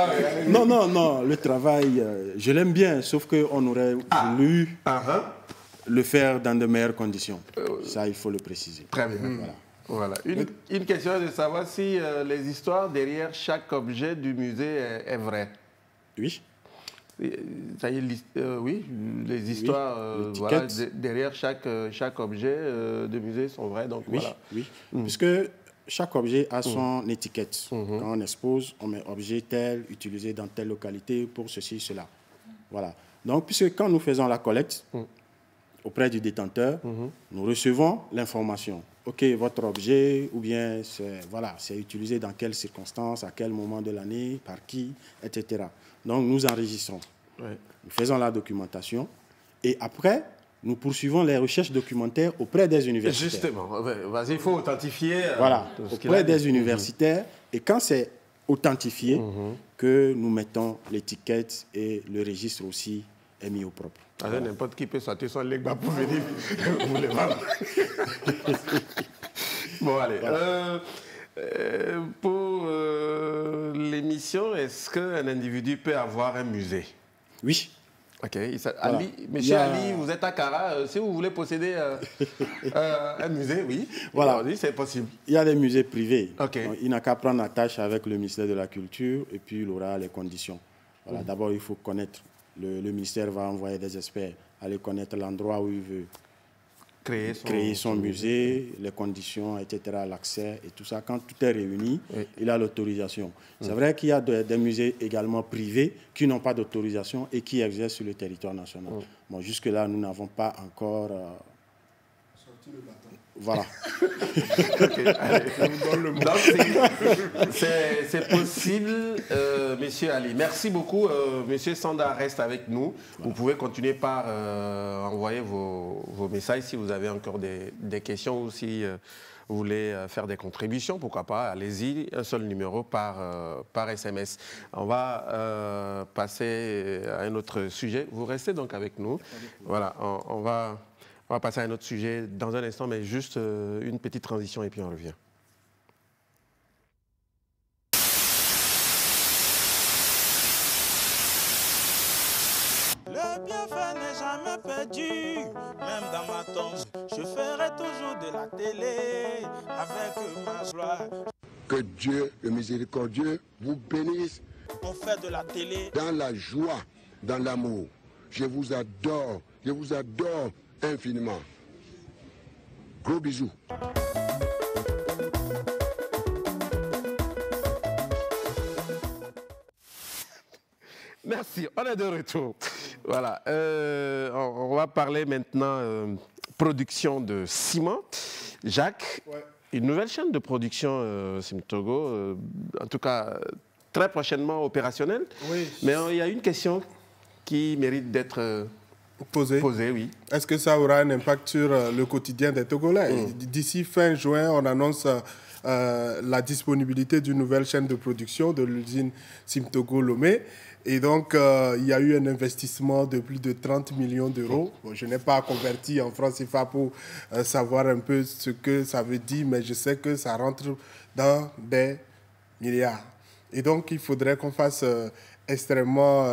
S8: Non, le travail, je l'aime bien, sauf qu'on aurait voulu le faire dans de meilleures conditions. Ça, il faut le préciser.
S3: Très bien. Voilà. Une question est de savoir si les histoires derrière chaque objet du musée est vraie.
S8: Oui.
S3: Ça y est, oui, les histoires voilà, derrière chaque objet de musée sont vraies. Donc,
S8: oui,
S3: voilà.
S8: Oui, puisque chaque objet a son étiquette. Quand on expose, on met objet tel, utilisé dans telle localité pour ceci, cela. Voilà. Donc, puisque quand nous faisons la collecte auprès du détenteur, nous recevons l'information. OK, votre objet, ou bien c'est utilisé dans quelles circonstances, à quel moment de l'année, par qui, etc. Donc, nous enregistrons.
S3: Ouais.
S8: Nous faisons la documentation. Et après, nous poursuivons les recherches documentaires auprès des universitaires.
S3: Justement, vas-y, il faut authentifier.
S8: Voilà, auprès des universitaires. Et quand c'est authentifié, que nous mettons l'étiquette et le registre aussi est mis au propre.
S3: Voilà. N'importe qui peut sortir son legba pour venir vous les vendre. Bon, allez. Voilà. Pour l'émission, est-ce qu'un individu peut avoir un musée?
S8: Oui.
S3: Ok. Ali, Monsieur Ali, vous êtes à Kara. Si vous voulez posséder un musée, oui.
S8: Voilà.
S3: C'est possible.
S8: Il y a des musées privés.
S3: Okay.
S8: Donc, il n'a qu'à prendre attache avec le ministère de la Culture et puis il aura les conditions. Voilà. D'abord, il faut connaître. Le ministère va envoyer des experts aller connaître l'endroit où il veut créer son musée, les conditions, etc., l'accès et tout ça. Quand tout est réuni, il a l'autorisation. C'est vrai qu'il y a des musées également privés qui n'ont pas d'autorisation et qui exercent sur le territoire national. Bon, jusque-là, nous n'avons pas encore... sorti le bâton. Voilà.
S3: C'est possible, Monsieur Ali. Merci beaucoup. Monsieur Sanda reste avec nous. Voilà. Vous pouvez continuer par envoyer vos messages si vous avez encore des questions ou si vous voulez faire des contributions. Pourquoi pas, allez-y, un seul numéro par SMS. On va passer à un autre sujet. Vous restez donc avec nous. Voilà, on va passer à un autre sujet dans un instant, mais juste une petite transition et puis on revient.
S9: Le bienfait n'est jamais perdu, même dans ma tombe. Je ferai toujours de la télé avec ma joie.
S10: Que Dieu, le miséricordieux, vous bénisse.
S9: On fait de la télé
S10: dans la joie, dans l'amour. Je vous adore infiniment. Gros bisous.
S3: Merci, on est de retour. Voilà, on va parler maintenant production de ciment. Jacques, une nouvelle chaîne de production Cimtogo, en tout cas très prochainement opérationnelle. Oui. Mais il y a une question qui mérite d'être posée, oui.
S4: Est-ce que ça aura un impact sur le quotidien des Togolais? D'ici fin juin, on annonce la disponibilité d'une nouvelle chaîne de production de l'usine Cimtogo Lomé. Et donc, il y a eu un investissement de plus de 30 millions d'euros. Bon, je n'ai pas converti en francs CFA pour savoir un peu ce que ça veut dire, mais je sais que ça rentre dans des milliards. Et donc, il faudrait qu'on fasse extrêmement...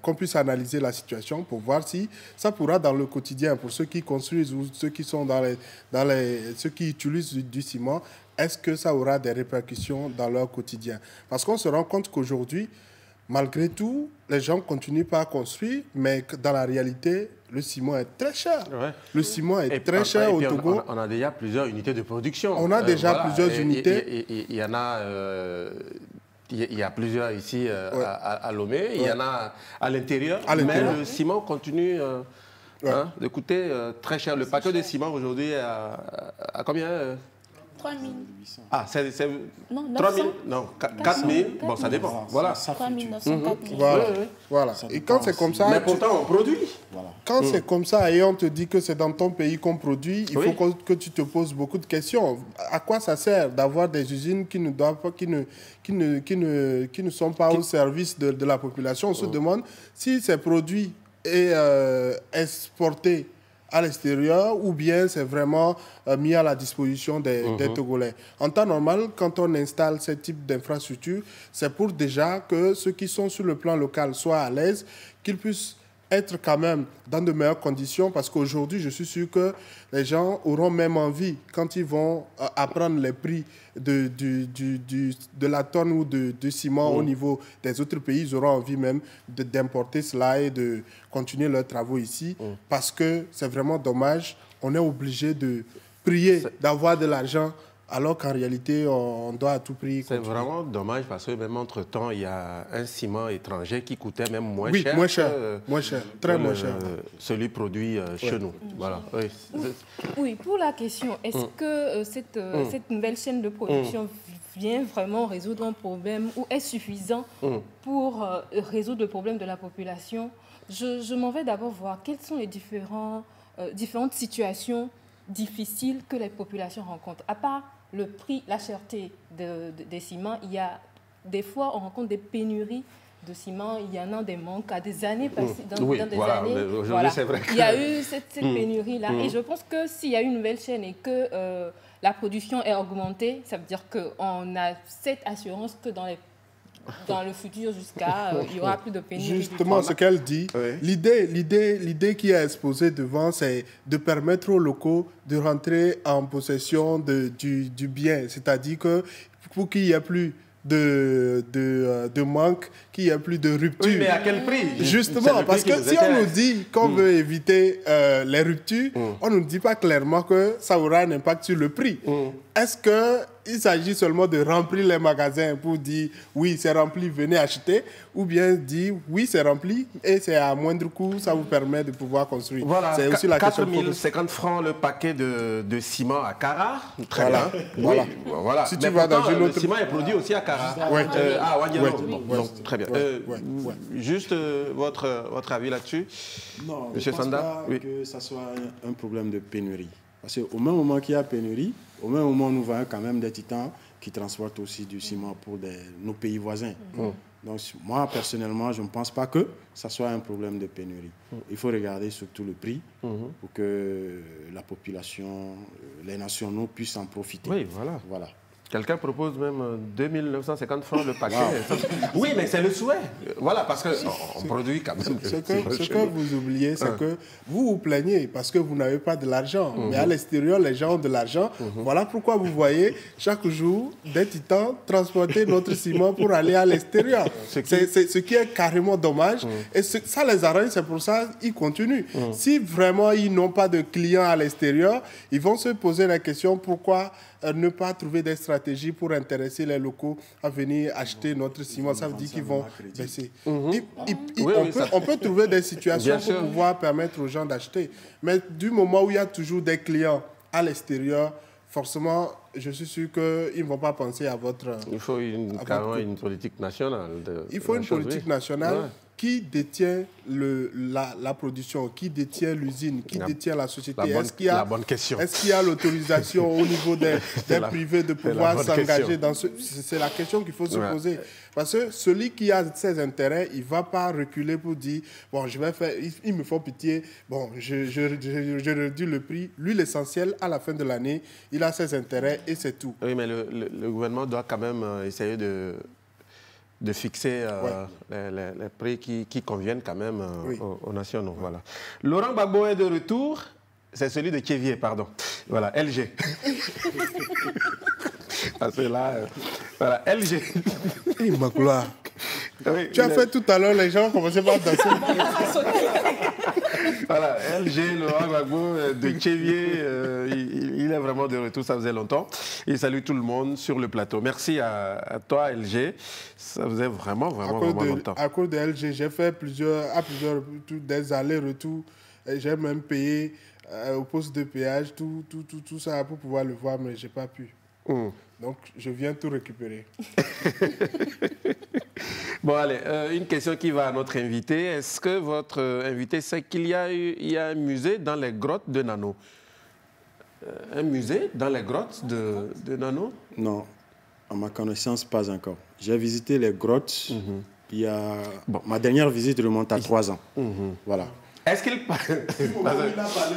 S4: qu'on puisse analyser la situation pour voir si ça pourra dans le quotidien, pour ceux qui construisent ou ceux qui sont ceux qui utilisent du ciment, est-ce que ça aura des répercussions dans leur quotidien? Parce qu'on se rend compte qu'aujourd'hui, malgré tout, les gens continuent pas à construire, mais dans la réalité, le ciment est très cher. Ouais. Le ciment est très cher au Togo.
S3: On a déjà plusieurs unités de production.
S4: On a déjà plusieurs unités.
S3: Il y en a... Il y a plusieurs ici à Lomé, il y en a à l'intérieur, mais le ciment continue de coûter très cher. Le paquet de ciment aujourd'hui est à combien
S7: 3 000.
S3: Ah, c'est
S7: 3 000
S3: Non, 4 000. Bon, ça dépend. Voilà.
S7: 3 900, 4 000.
S4: Voilà. Et quand c'est comme ça...
S3: Mais pourtant, on produit.
S4: Quand c'est comme ça et on te dit que c'est dans ton pays qu'on produit, il faut que tu te poses beaucoup de questions. À quoi ça sert d'avoir des usines qui ne doivent pas, qui ne sont pas au service de la population? On se demande si ces produits sont exportés à l'extérieur ou bien c'est vraiment mis à la disposition des Togolais. En temps normal, quand on installe ce type d'infrastructure, c'est pour déjà que ceux qui sont sur le plan local soient à l'aise, qu'ils puissent être quand même dans de meilleures conditions, parce qu'aujourd'hui, je suis sûr que les gens auront même envie, quand ils vont apprendre les prix de la tonne ou de ciment au niveau des autres pays, ils auront envie même d'importer cela et de continuer leurs travaux ici, parce que c'est vraiment dommage. On est obligé de prier d'avoir de l'argent, alors qu'en réalité, on doit à tout prix...
S3: C'est vraiment dommage parce que même entre-temps, il y a un ciment étranger qui coûtait même moins cher.
S4: Moins cher, très moins cher.
S3: Celui produit chez nous. Voilà.
S5: Oui, pour la question, est-ce que cette nouvelle chaîne de production vient vraiment résoudre un problème ou est suffisant pour résoudre le problème de la population? Je m'en vais d'abord voir quelles sont les différentes situations difficiles que les populations rencontrent. À part le prix, la cherté des ciments, il y a des fois, on rencontre des pénuries de ciment, il y en a des manques à des années passées, dans des années.
S3: Aujourd'hui, c'est vrai.
S5: Il y a eu cette pénurie-là. Et je pense que s'il y a une nouvelle chaîne et que la production est augmentée, ça veut dire qu'on a cette assurance que dans le futur, il n'y aura plus de pénurie.
S4: Justement, ce qu'elle dit, l'idée qui est exposée devant, c'est de permettre aux locaux de rentrer en possession du bien. C'est-à-dire que pour qu'il n'y ait plus de manque, qu'il n'y ait plus de rupture.
S3: Oui, mais à quel prix?
S4: Justement, parce que si on nous dit qu'on veut éviter les ruptures, on ne nous dit pas clairement que ça aura un impact sur le prix. Est-ce qu'il s'agit seulement de remplir les magasins pour dire oui, c'est rempli, venez acheter, ou bien dire oui, c'est rempli et c'est à moindre coût, ça vous permet de pouvoir construire?
S3: Voilà,
S4: c'est aussi la
S3: 4 050 francs le paquet de ciment à Kara. Très bien. Voilà.
S4: Si tu vas dans une autre...
S3: Le ciment est produit aussi à Kara. À Wanyalo. Donc, très bien. Juste votre avis là-dessus?
S8: Non, je ne pense pas que ça soit un problème de pénurie. Parce qu'au même moment qu'il y a pénurie, au même moment, nous voyons quand même des titans qui transportent aussi du ciment pour nos pays voisins. Donc, moi, personnellement, je ne pense pas que ça soit un problème de pénurie. Il faut regarder surtout le prix pour que la population, les nationaux puissent en profiter.
S3: Oui, voilà. Quelqu'un propose même 2 950 francs le paquet. Oui, mais c'est le souhait. Voilà, parce qu'on produit quand même.
S4: Ce que vous oubliez, c'est que vous vous plaignez parce que vous n'avez pas de l'argent. Mais à l'extérieur, les gens ont de l'argent. Voilà pourquoi vous voyez chaque jour des titans transporter notre ciment pour aller à l'extérieur. C'est ce qui est carrément dommage. Et ça les arrange, c'est pour ça qu'ils continuent. Si vraiment ils n'ont pas de clients à l'extérieur, ils vont se poser la question pourquoi ne pas trouver des stratégies pour intéresser les locaux à venir acheter notre ciment. Ça veut dire qu'ils vont baisser. On peut trouver des situations pour pouvoir permettre aux gens d'acheter. Mais du moment où il y a toujours des clients à l'extérieur, forcément, je suis sûr qu'ils ne vont pas penser à votre...
S3: Il faut carrément une politique nationale.
S4: Il faut une politique nationale. Qui détient la production? Qui détient l'usine? Qui détient la société?
S3: La bonne question.
S4: Est-ce qu'il y a l'autorisation au niveau des privés de pouvoir s'engager dans ce... C'est la question qu'il faut se poser. Parce que celui qui a ses intérêts, il ne va pas reculer pour dire, bon, je vais faire, ils me font pitié, bon, je réduis le prix. Lui, l'essentiel, à la fin de l'année, il a ses intérêts et c'est tout.
S3: Oui, mais le gouvernement doit quand même essayer de de fixer les prix qui conviennent quand même aux nationaux. Voilà. Laurent Gbagbo est de retour. C'est celui de Kévier, pardon. Voilà, LG. Parce que là, voilà, LG.
S4: Immaculée. Oui, tu as fait tout à l'heure, les gens commençaient par danser.
S3: Voilà, LG, Laurent Gbagbo de Kévier, il est vraiment de retour, ça faisait longtemps. Il salue tout le monde sur le plateau. Merci à toi, LG. Ça faisait vraiment longtemps.
S4: À cause de LG, j'ai fait plusieurs des allers-retours. J'ai même payé au poste de péage, tout ça pour pouvoir le voir, mais je n'ai pas pu. Donc, je viens tout récupérer.
S3: Bon, allez, une question qui va à notre invité. Est-ce que votre invité sait qu'il y a un musée dans les grottes de Nano? Un musée dans les grottes de Nano?
S8: Non, à ma connaissance, pas encore. J'ai visité les grottes. Il y a... Ma dernière visite remonte à 3 ans. Voilà.
S3: Est-ce qu'il
S4: il a parlé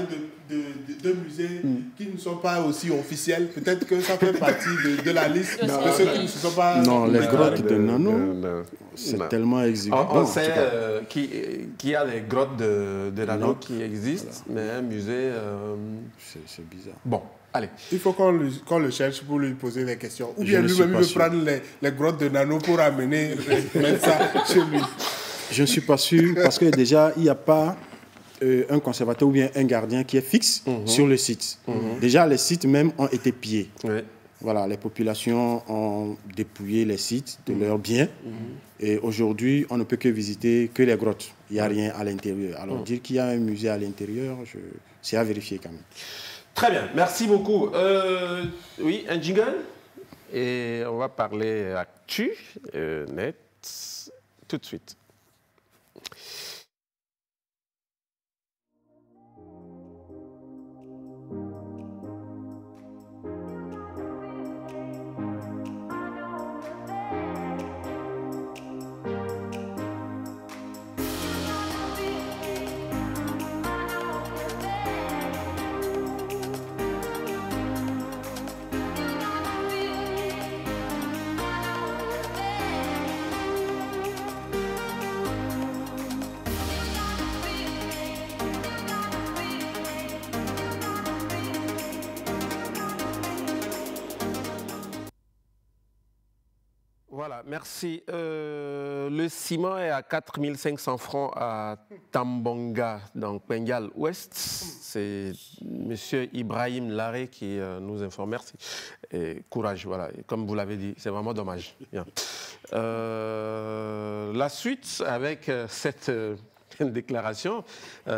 S4: de musées qui ne sont pas aussi officiels. Peut-être que ça fait partie de la liste de ceux qui ne sont pas...
S8: Non, les grottes de Nano, c'est tellement exigeant.
S3: On sait qu'il y a des grottes de Nano qui existent, mais un musée...
S8: C'est bizarre.
S3: Bon, allez.
S4: Il faut qu'on le cherche pour lui poser les questions. Ou bien lui-même veut prendre les grottes de Nano pour amener mettre ça chez lui.
S8: Je ne suis pas sûr, parce que déjà, il n'y a pas... un conservateur ou bien un gardien qui est fixe sur le site. Déjà, les sites même ont été pillés. Voilà, les populations ont dépouillé les sites de leurs biens. Et aujourd'hui, on ne peut que visiter que les grottes. Il n'y a rien à l'intérieur. Alors, dire qu'il y a un musée à l'intérieur, c'est à vérifier quand même.
S3: Très bien, merci beaucoup. Oui, un jingle. Et on va parler actu, net, tout de suite. Voilà, merci. Le ciment est à 4 500 francs à Tambonga, dans Pengal Ouest. C'est M. Ibrahim Laré qui nous informe. Merci. Et courage, voilà. Et comme vous l'avez dit, c'est vraiment dommage. Bien. La suite avec cette déclaration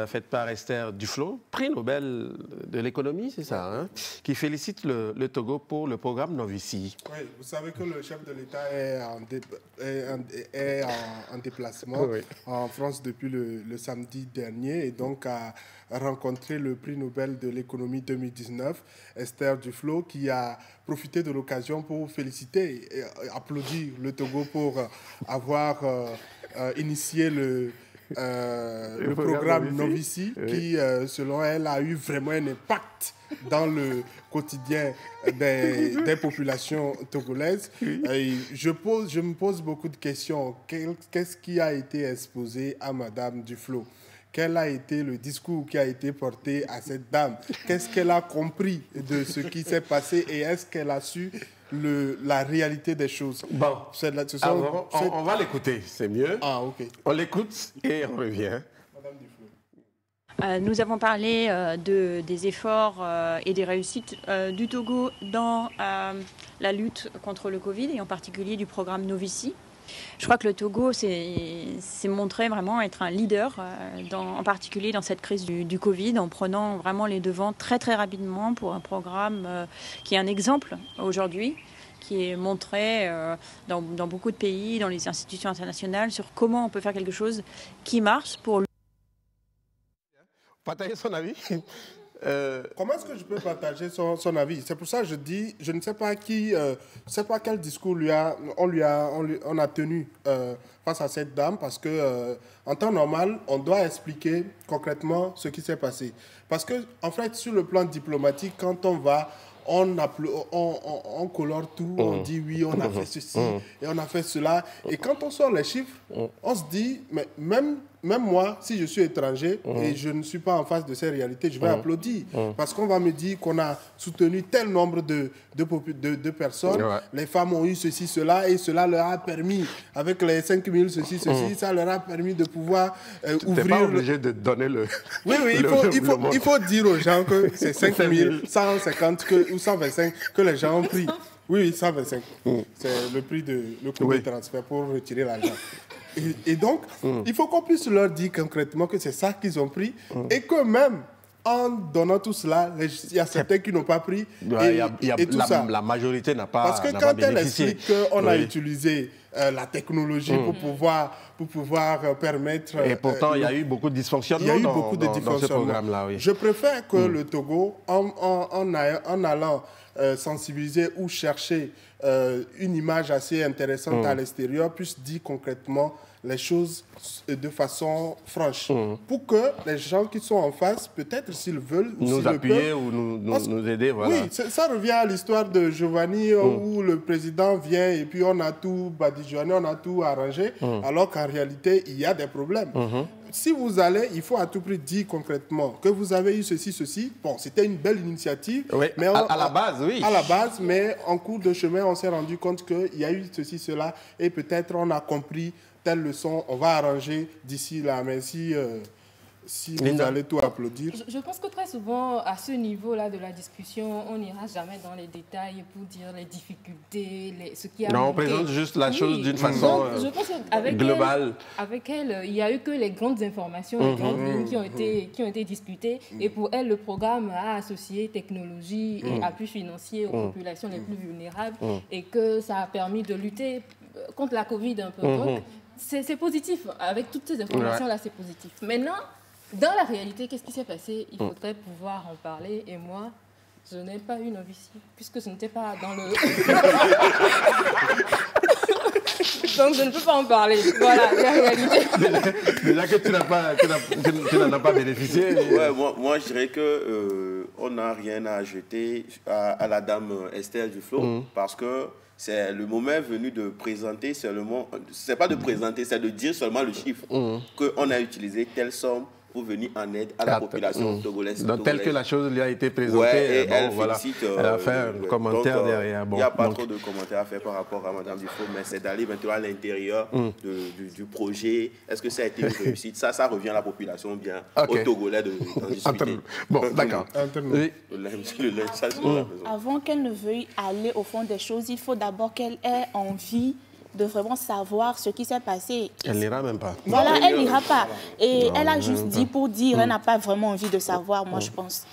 S3: faite par Esther Duflo, prix Nobel de l'économie, c'est ça, hein, qui félicite le Togo pour le programme Novici.
S4: Oui, vous savez que le chef de l'État est en déplacement en France depuis le samedi dernier et donc a rencontré le prix Nobel de l'économie 2019, Esther Duflo, qui a profité de l'occasion pour féliciter et applaudir le Togo pour avoir initié le programme Novici qui, selon elle, a eu vraiment un impact dans le quotidien des populations togolaises. Et je me pose beaucoup de questions. Qu'est-ce qui a été exposé à Madame Duflo? Quel a été le discours qui a été porté à cette dame? Qu'est-ce qu'elle a compris de ce qui s'est passé et est-ce qu'elle a su la réalité des choses?
S3: Bon, on va l'écouter, c'est mieux.
S4: Ah, ok.
S3: On l'écoute et on revient.
S11: Nous avons parlé des efforts et des réussites du Togo dans la lutte contre le Covid et en particulier du programme Novici. Je crois que le Togo s'est montré vraiment être un leader, en particulier dans cette crise du Covid, en prenant vraiment les devants très très rapidement pour un programme qui est un exemple aujourd'hui, qui est montré dans beaucoup de pays, dans les institutions internationales, sur comment on peut faire quelque chose qui marche pour...
S3: Partager son avis.
S4: Comment est-ce que je peux partager son avis? C'est pour ça que je dis, je ne sais pas quel discours on a tenu face à cette dame, parce que en temps normal, on doit expliquer concrètement ce qui s'est passé. Parce que en fait, sur le plan diplomatique, quand on va, on colore tout, on dit oui, on a fait ceci et on a fait cela. Et quand on sort les chiffres, on se dit, mais même moi, si je suis étranger et je ne suis pas en face de ces réalités, je vais applaudir. Parce qu'on va me dire qu'on a soutenu tel nombre de personnes. Ouais. Les femmes ont eu ceci, cela, et cela leur a permis, avec les 5 000, ceci, ça leur a permis de pouvoir ouvrir... Tu n'es
S3: pas obligé de donner le...
S4: Oui, il faut dire aux gens que c'est 5 000, 150 ou 125 que les gens ont pris. Oui, 125. C'est le prix le coût de transfert pour retirer l'argent. Et donc, il faut qu'on puisse leur dire concrètement que c'est ça qu'ils ont pris et que même en donnant tout cela, il y a certains qui n'ont pas pris et tout ça.
S3: La majorité n'a pas
S4: bénéficié. Parce que quand elle explique qu'on a utilisé la technologie pour pouvoir permettre...
S3: Et pourtant, il y a eu beaucoup de dysfonctionnements dans ce programme-là. Oui.
S4: Je préfère que le Togo, en allant sensibiliser ou chercher une image assez intéressante à l'extérieur, puisse dire concrètement les choses de façon franche. Pour que les gens qui sont en face, peut-être s'ils veulent...
S3: Nous appuyer ou nous aider, voilà.
S4: Oui, ça revient à l'histoire de Giovanni où le président vient et puis on a tout badigeonné, on a tout arrangé, alors qu'en réalité, il y a des problèmes. Si vous allez, il faut à tout prix dire concrètement que vous avez eu ceci. Bon, c'était une belle initiative.
S3: Oui, mais à la base, oui.
S4: À la base, mais en cours de chemin, on s'est rendu compte qu'il y a eu ceci, cela, et peut-être on a compris telle leçon, on va arranger d'ici là. Mais si vous allez tout applaudir.
S5: Je pense que très souvent, à ce niveau-là de la discussion, on n'ira jamais dans les détails pour dire les difficultés, ce qui a manqué.
S3: On présente juste la chose d'une façon globale.
S5: Avec elle, il n'y a eu que les grandes informations, les grandes lignes qui ont été discutées. Et pour elle, le programme a associé technologie et appui financier aux populations les plus vulnérables et que ça a permis de lutter contre la Covid un peu. Donc, c'est positif. Avec toutes ces informations-là, c'est positif. Maintenant, dans la réalité, qu'est-ce qui s'est passé? Il faudrait pouvoir en parler. Et moi, je n'ai pas eu novice, puisque je n'étais pas dans le... Donc, je ne peux pas en parler. Voilà, la réalité.
S3: Déjà que tu n'en as pas bénéficié.
S6: Ouais, moi, je dirais qu'on n'a rien à ajouter à la dame Estelle Duflo, parce que c'est le moment venu de présenter seulement, c'est pas de présenter, c'est de dire seulement le chiffre qu'on a utilisé telle somme pour venir en aide à la population togolaise.
S3: Donc, telle que la chose lui a été présentée, elle a fait un commentaire derrière.
S6: Il n'y a pas trop de commentaires à faire par rapport à Mme Duflo, mais c'est d'aller maintenant à l'intérieur du projet. Est-ce que ça a été une réussite? Ça revient à la population, bien aux Togolais d'en discuter.
S3: Bon, d'accord. Oui.
S7: Avant qu'elle ne veuille aller au fond des choses, il faut d'abord qu'elle ait envie de vraiment savoir ce qui s'est passé.
S3: Elle n'ira même pas.
S7: Voilà, elle n'ira pas. Et elle a juste dit pour dire, elle n'a pas vraiment envie de savoir, moi je pense.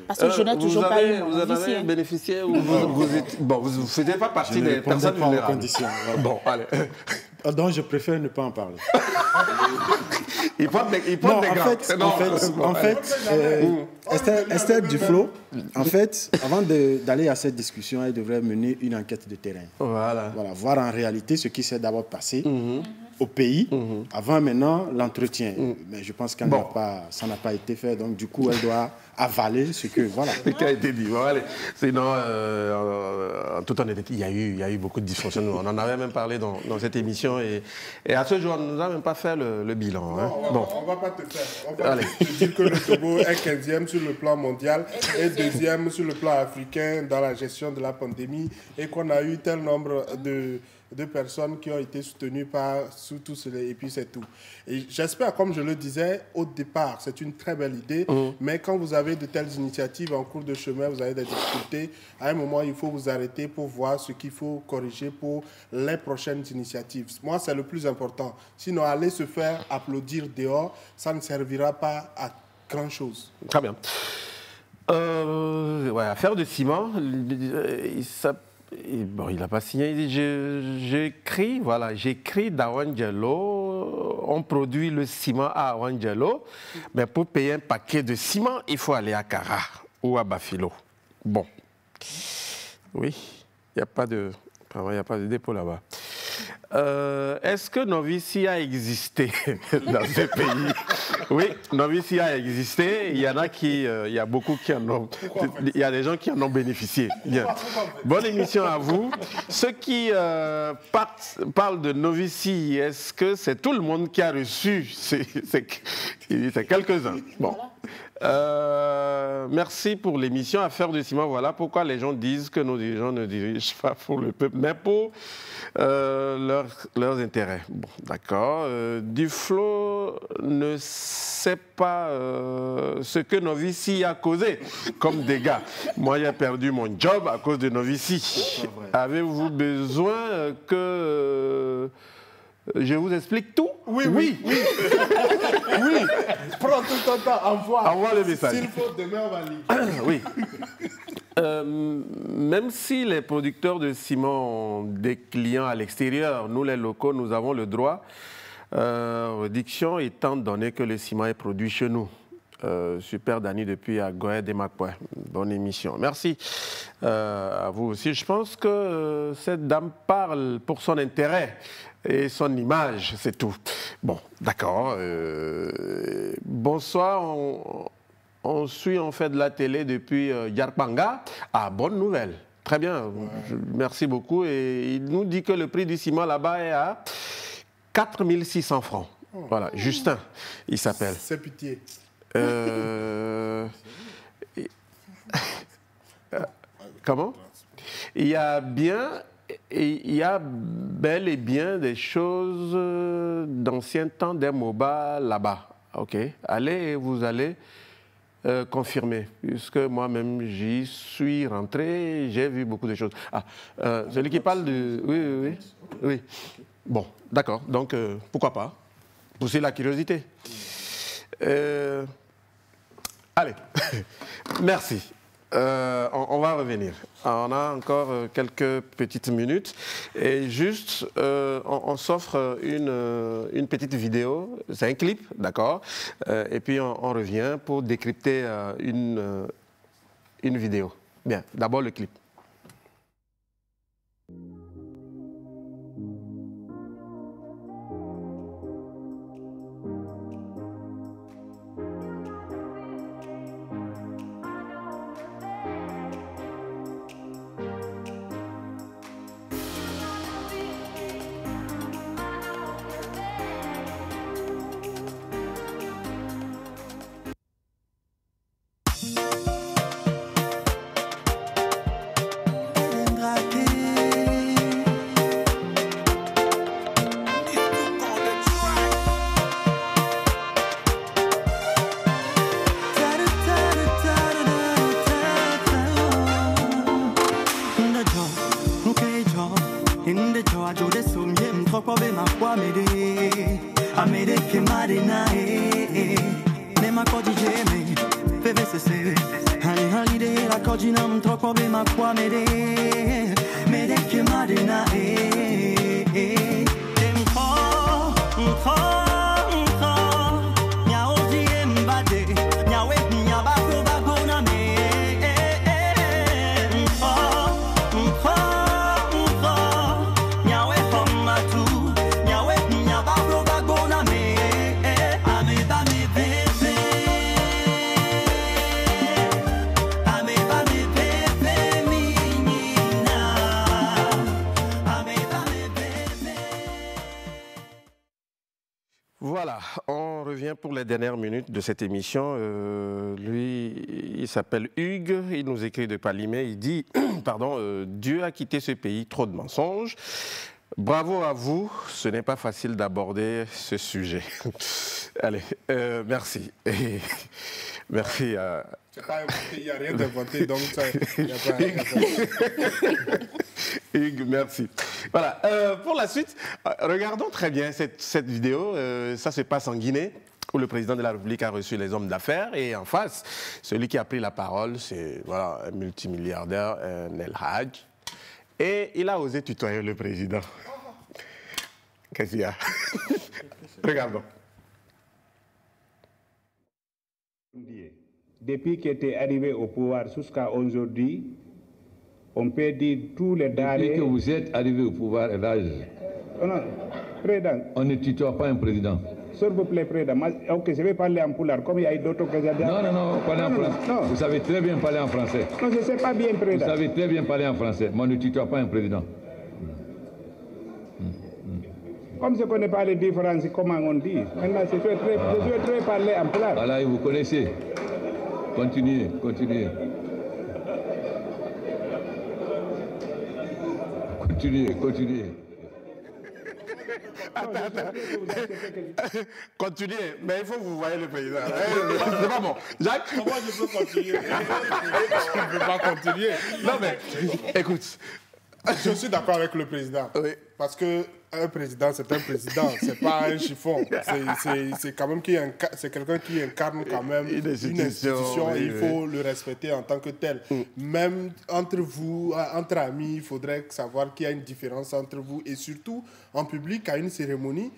S7: Parce que je n'ai toujours pas eu
S3: Vous en avez bénéficié ou vous ne faisiez pas partie des personnes vulnérables? Bon, allez.
S8: Donc je préfère ne pas en parler.
S3: Il prend des gants.
S8: En fait, Estelle Duflo, en fait, avant d'aller à cette discussion, elle devrait mener une enquête de terrain.
S3: Voilà,
S8: voir en réalité ce qui s'est d'abord passé au pays, avant maintenant l'entretien. Mais je pense que ça n'a pas été fait, donc du coup, elle doit avaler ce qui
S3: a été dit. Bon, allez. Sinon, en toute honnêteté, il y a eu beaucoup de dysfonctionnements. On en avait même parlé dans cette émission et à ce jour, on ne nous a même pas fait le bilan.
S4: Non, on ne va pas te faire. On va te dire que le Togo est 15e sur le plan mondial et 2e sur le plan africain dans la gestion de la pandémie et qu'on a eu tel nombre de personnes qui ont été soutenues sous tout cela, et puis c'est tout. Et j'espère, comme je le disais au départ, c'est une très belle idée, mais quand vous avez de telles initiatives en cours de chemin, vous avez des difficultés, à un moment, il faut vous arrêter pour voir ce qu'il faut corriger pour les prochaines initiatives. Moi, c'est le plus important. Sinon, aller se faire applaudir dehors, ça ne servira pas à grand-chose.
S3: Très bien. Affaire de ciment, il n'a pas signé. Il dit, j'écris d'Awangelo, on produit le ciment à Awangelo, mais pour payer un paquet de ciment, il faut aller à Kara ou à Bafilo. Bon. Oui, il n'y a pas de dépôt là-bas. Est-ce que Novici a existé dans ce pays? Oui, Novici a existé. Il y en a qui, il y a beaucoup qui en ont. Il y a des gens qui en ont bénéficié. Bien. Bonne émission à vous. Ceux qui parlent de Novici, est-ce que c'est tout le monde qui a reçu? C'est quelques-uns. Bon. Merci pour l'émission Affaires de ciment. Voilà pourquoi les gens disent que nos dirigeants ne dirigent pas pour le peuple, mais pour leurs intérêts. Bon, d'accord. Duflo ne sait pas ce que Novici a causé comme dégâts. Moi, j'ai perdu mon job à cause de Novici. Avez-vous besoin que je vous explique tout?
S4: Oui. Oui. Prends tout ton temps, envoie
S3: le message.
S4: S'il faut, demain on va lire.
S3: Oui. Même si les producteurs de ciment ont des clients à l'extérieur, nous les locaux, nous avons le droit, réduction étant donné que le ciment est produit chez nous. Super Dani depuis Agoye de Makwe. Bonne émission. Merci à vous aussi. Je pense que cette dame parle pour son intérêt et son image, c'est tout. Bon, d'accord. Bonsoir. On suit, on fait de la télé depuis Yarpanga. Ah, bonne nouvelle. Très bien. Ouais. Merci beaucoup. Et il nous dit que le prix du ciment là-bas est à 4 600 francs. Oh. Voilà, Justin, il s'appelle.
S4: C'est pitié.
S3: Comment? Il y a bel et bien des choses d'anciens temps des MOBA là-bas. Ok, allez et vous allez confirmer, puisque moi-même j'y suis rentré, j'ai vu beaucoup de choses. Ah, celui qui parle de... Oui. Bon, d'accord, donc pourquoi pas pousser la curiosité. Allez, merci. On va revenir. On a encore quelques petites minutes. Et juste, on s'offre une petite vidéo. C'est un clip, d'accord. Et puis, on revient pour décrypter une vidéo. Bien, d'abord le clip. Voilà, on revient pour les dernières minutes de cette émission. Lui, il s'appelle Hugues, il nous écrit de Palimé, il dit, pardon, Dieu a quitté ce pays, trop de mensonges. Bravo à vous, ce n'est pas facile d'aborder ce sujet. Allez, merci. Et merci à...
S4: Il n'y a rien d'inventé, donc il n'y a pas...
S3: Hugues, merci. Voilà, pour la suite, regardons très bien cette vidéo. Ça se passe en Guinée, où le président de la République a reçu les hommes d'affaires. Et en face, celui qui a pris la parole, c'est voilà, un multimilliardaire, Nel Hadj. Et il a osé tutoyer le président. Qu'est-ce qu'il y a? Regardons.
S12: Depuis qu'il était arrivé au pouvoir jusqu'à aujourd'hui, on peut dire tous les denrées...
S13: Depuis que vous êtes arrivé au pouvoir, Elhadj,
S12: non, président.
S13: On ne tutoie pas un président.
S12: S'il vous plaît, Président. Ok, je vais parler en poulard, comme il y a d'autres présidents.
S13: Non, parlez en français. Non. Vous savez très bien parler en français.
S12: Non, je ne sais pas bien, Président.
S13: Vous savez très bien parler en français. Moi, ne tutoie pas un président.
S12: Comme je ne connais pas les différences, comment on dit. Maintenant, je vais très parler en poulard.
S13: Voilà, et vous connaissez. Continuez. Continuez.
S3: Attends. Continuez, mais il faut que vous voyez le président. C'est pas bon. Jacques,
S4: comment je peux continuer? Je ne peux pas continuer.
S3: Non, mais écoute.
S4: Je suis d'accord avec le président. Oui. Parce qu'un président, c'est un président, c'est pas un chiffon. C'est quand même c'est quelqu'un qui incarne quand même une institution et il faut le respecter en tant que tel. Même entre vous, entre amis, il faudrait savoir qu'il y a une différence entre vous et surtout en public, à une cérémonie,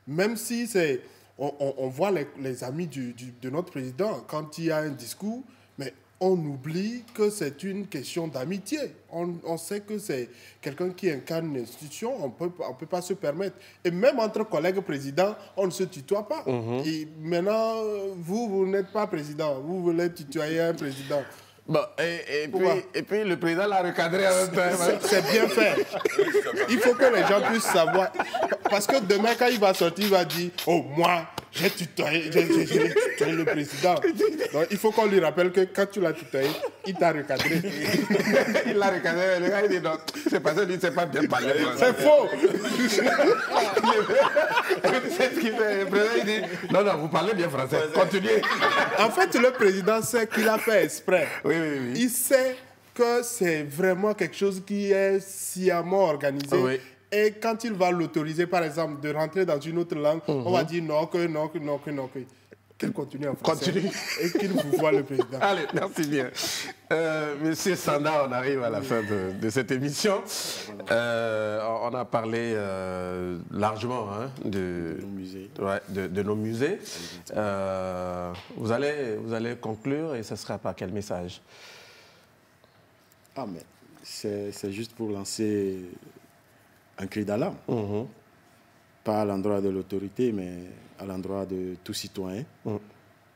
S4: même si c'est... On voit les amis de notre président, quand il y a un discours, mais on oublie que c'est une question d'amitié. On sait que c'est quelqu'un qui incarne une institution, on peut pas se permettre. Et même entre collègues présidents, on ne se tutoie pas. Et maintenant, vous n'êtes pas président, vous voulez tutoyer un président.
S3: Bon, et puis le président l'a recadré en même temps.
S4: C'est bien fait. Il faut que les gens puissent savoir. Parce que demain, quand il va sortir, il va dire « Oh, moi, j'ai tutoyé le président. » Donc, il faut qu'on lui rappelle que quand tu l'as tutoyé, il t'a recadré.
S3: Il l'a recadré. Le gars, il dit « Non, c'est parce qu'il ne sait pas bien parler. »
S4: C'est faux.
S3: C'est ce qu'il fait. Le président, il dit « Non, vous parlez bien français. Continuez. »
S4: En fait, le président sait qu'il a fait exprès.
S3: Oui.
S4: Il sait que c'est vraiment quelque chose qui est sciemment organisé. Oui. Et quand il va l'autoriser, par exemple, de rentrer dans une autre langue, on va dire non. Qu'il continue en français. Et qu'il vous voit le président.
S3: Allez, merci bien. Monsieur Sanda, on arrive à la fin de cette émission. On a parlé largement de nos musées. Vous allez conclure et ce sera par quel message?
S8: Mais c'est juste pour lancer un cri d'alarme. Pas à l'endroit de l'autorité, mais à l'endroit de tout citoyen.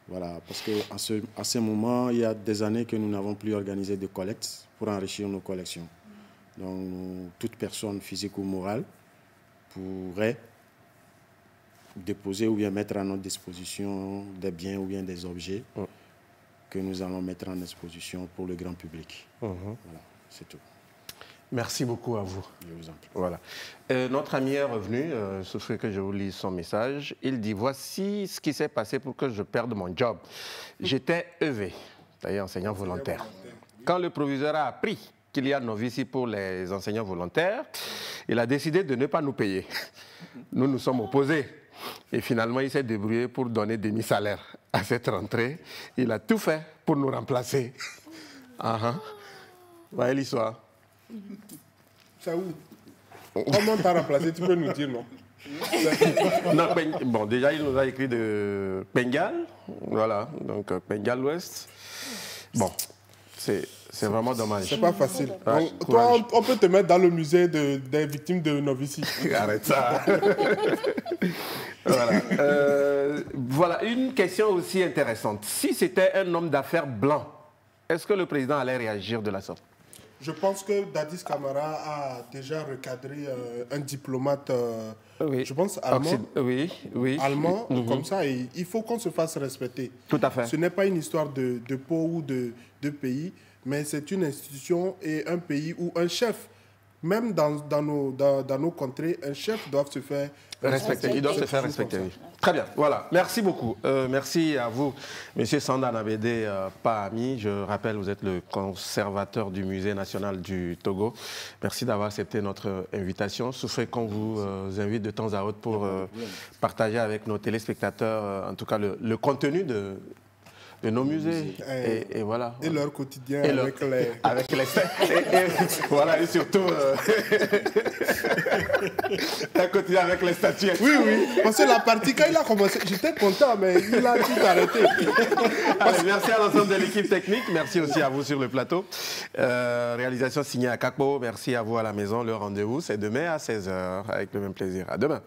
S8: Voilà, parce qu'en ce moment, il y a des années que nous n'avons plus organisé de collecte pour enrichir nos collections. Donc, toute personne physique ou morale pourrait déposer ou bien mettre à notre disposition des biens ou bien des objets que nous allons mettre en exposition pour le grand public. Voilà, c'est tout.
S3: Merci beaucoup à vous.
S8: Je vous en prie.
S3: Voilà. Notre ami est revenu, ce fait que je vous lis son message. Il dit « Voici ce qui s'est passé pour que je perde mon job. J'étais EV, c'est-à-dire enseignant volontaire. Quand le proviseur a appris qu'il y a novices pour les enseignants volontaires, il a décidé de ne pas nous payer. Nous nous sommes opposés. Et finalement, il s'est débrouillé pour donner demi-salaire à cette rentrée. Il a tout fait pour nous remplacer. Voyez l'histoire.
S4: C'est où? Comment t'as remplacé? Tu peux nous dire, non?
S3: Non, bon, déjà, il nous a écrit de Bengal. Voilà, donc Bengal Ouest. Bon, c'est vraiment dommage.
S4: C'est pas facile. Donc, toi, on peut te mettre dans le musée des victimes de Novici.
S3: Arrête ça. Voilà. Voilà, une question aussi intéressante. Si c'était un homme d'affaires blanc, est-ce que le président allait réagir de la sorte?
S4: Je pense que Dadis Camara a déjà recadré un diplomate, je pense, allemand. Allemand, comme ça, et il faut qu'on se fasse respecter.
S3: Tout à fait.
S4: Ce n'est pas une histoire de peau ou de pays, mais c'est une institution et un pays où un chef, même dans nos contrées, un chef doit se faire
S3: respecter. Il doit se faire respecter, oui. Très bien, voilà. Merci beaucoup. Merci à vous, M. Sanda Nabédé Pahami. Je rappelle, vous êtes le conservateur du Musée national du Togo. Merci d'avoir accepté notre invitation. Ce fait qu'on vous invite de temps à autre pour partager avec nos téléspectateurs, en tout cas, le contenu de nos musées. Et voilà.
S4: Et leur quotidien
S3: avec les... voilà, et surtout... un quotidien avec les statues.
S4: Oui. Parce que la partie, quand il a commencé, j'étais content, mais il a tout arrêté.
S3: Allez, merci à l'ensemble de l'équipe technique. Merci aussi à vous sur le plateau. Réalisation signée à Kakpo. Merci à vous à la maison. Le rendez-vous, c'est demain à 16h, avec le même plaisir. À demain.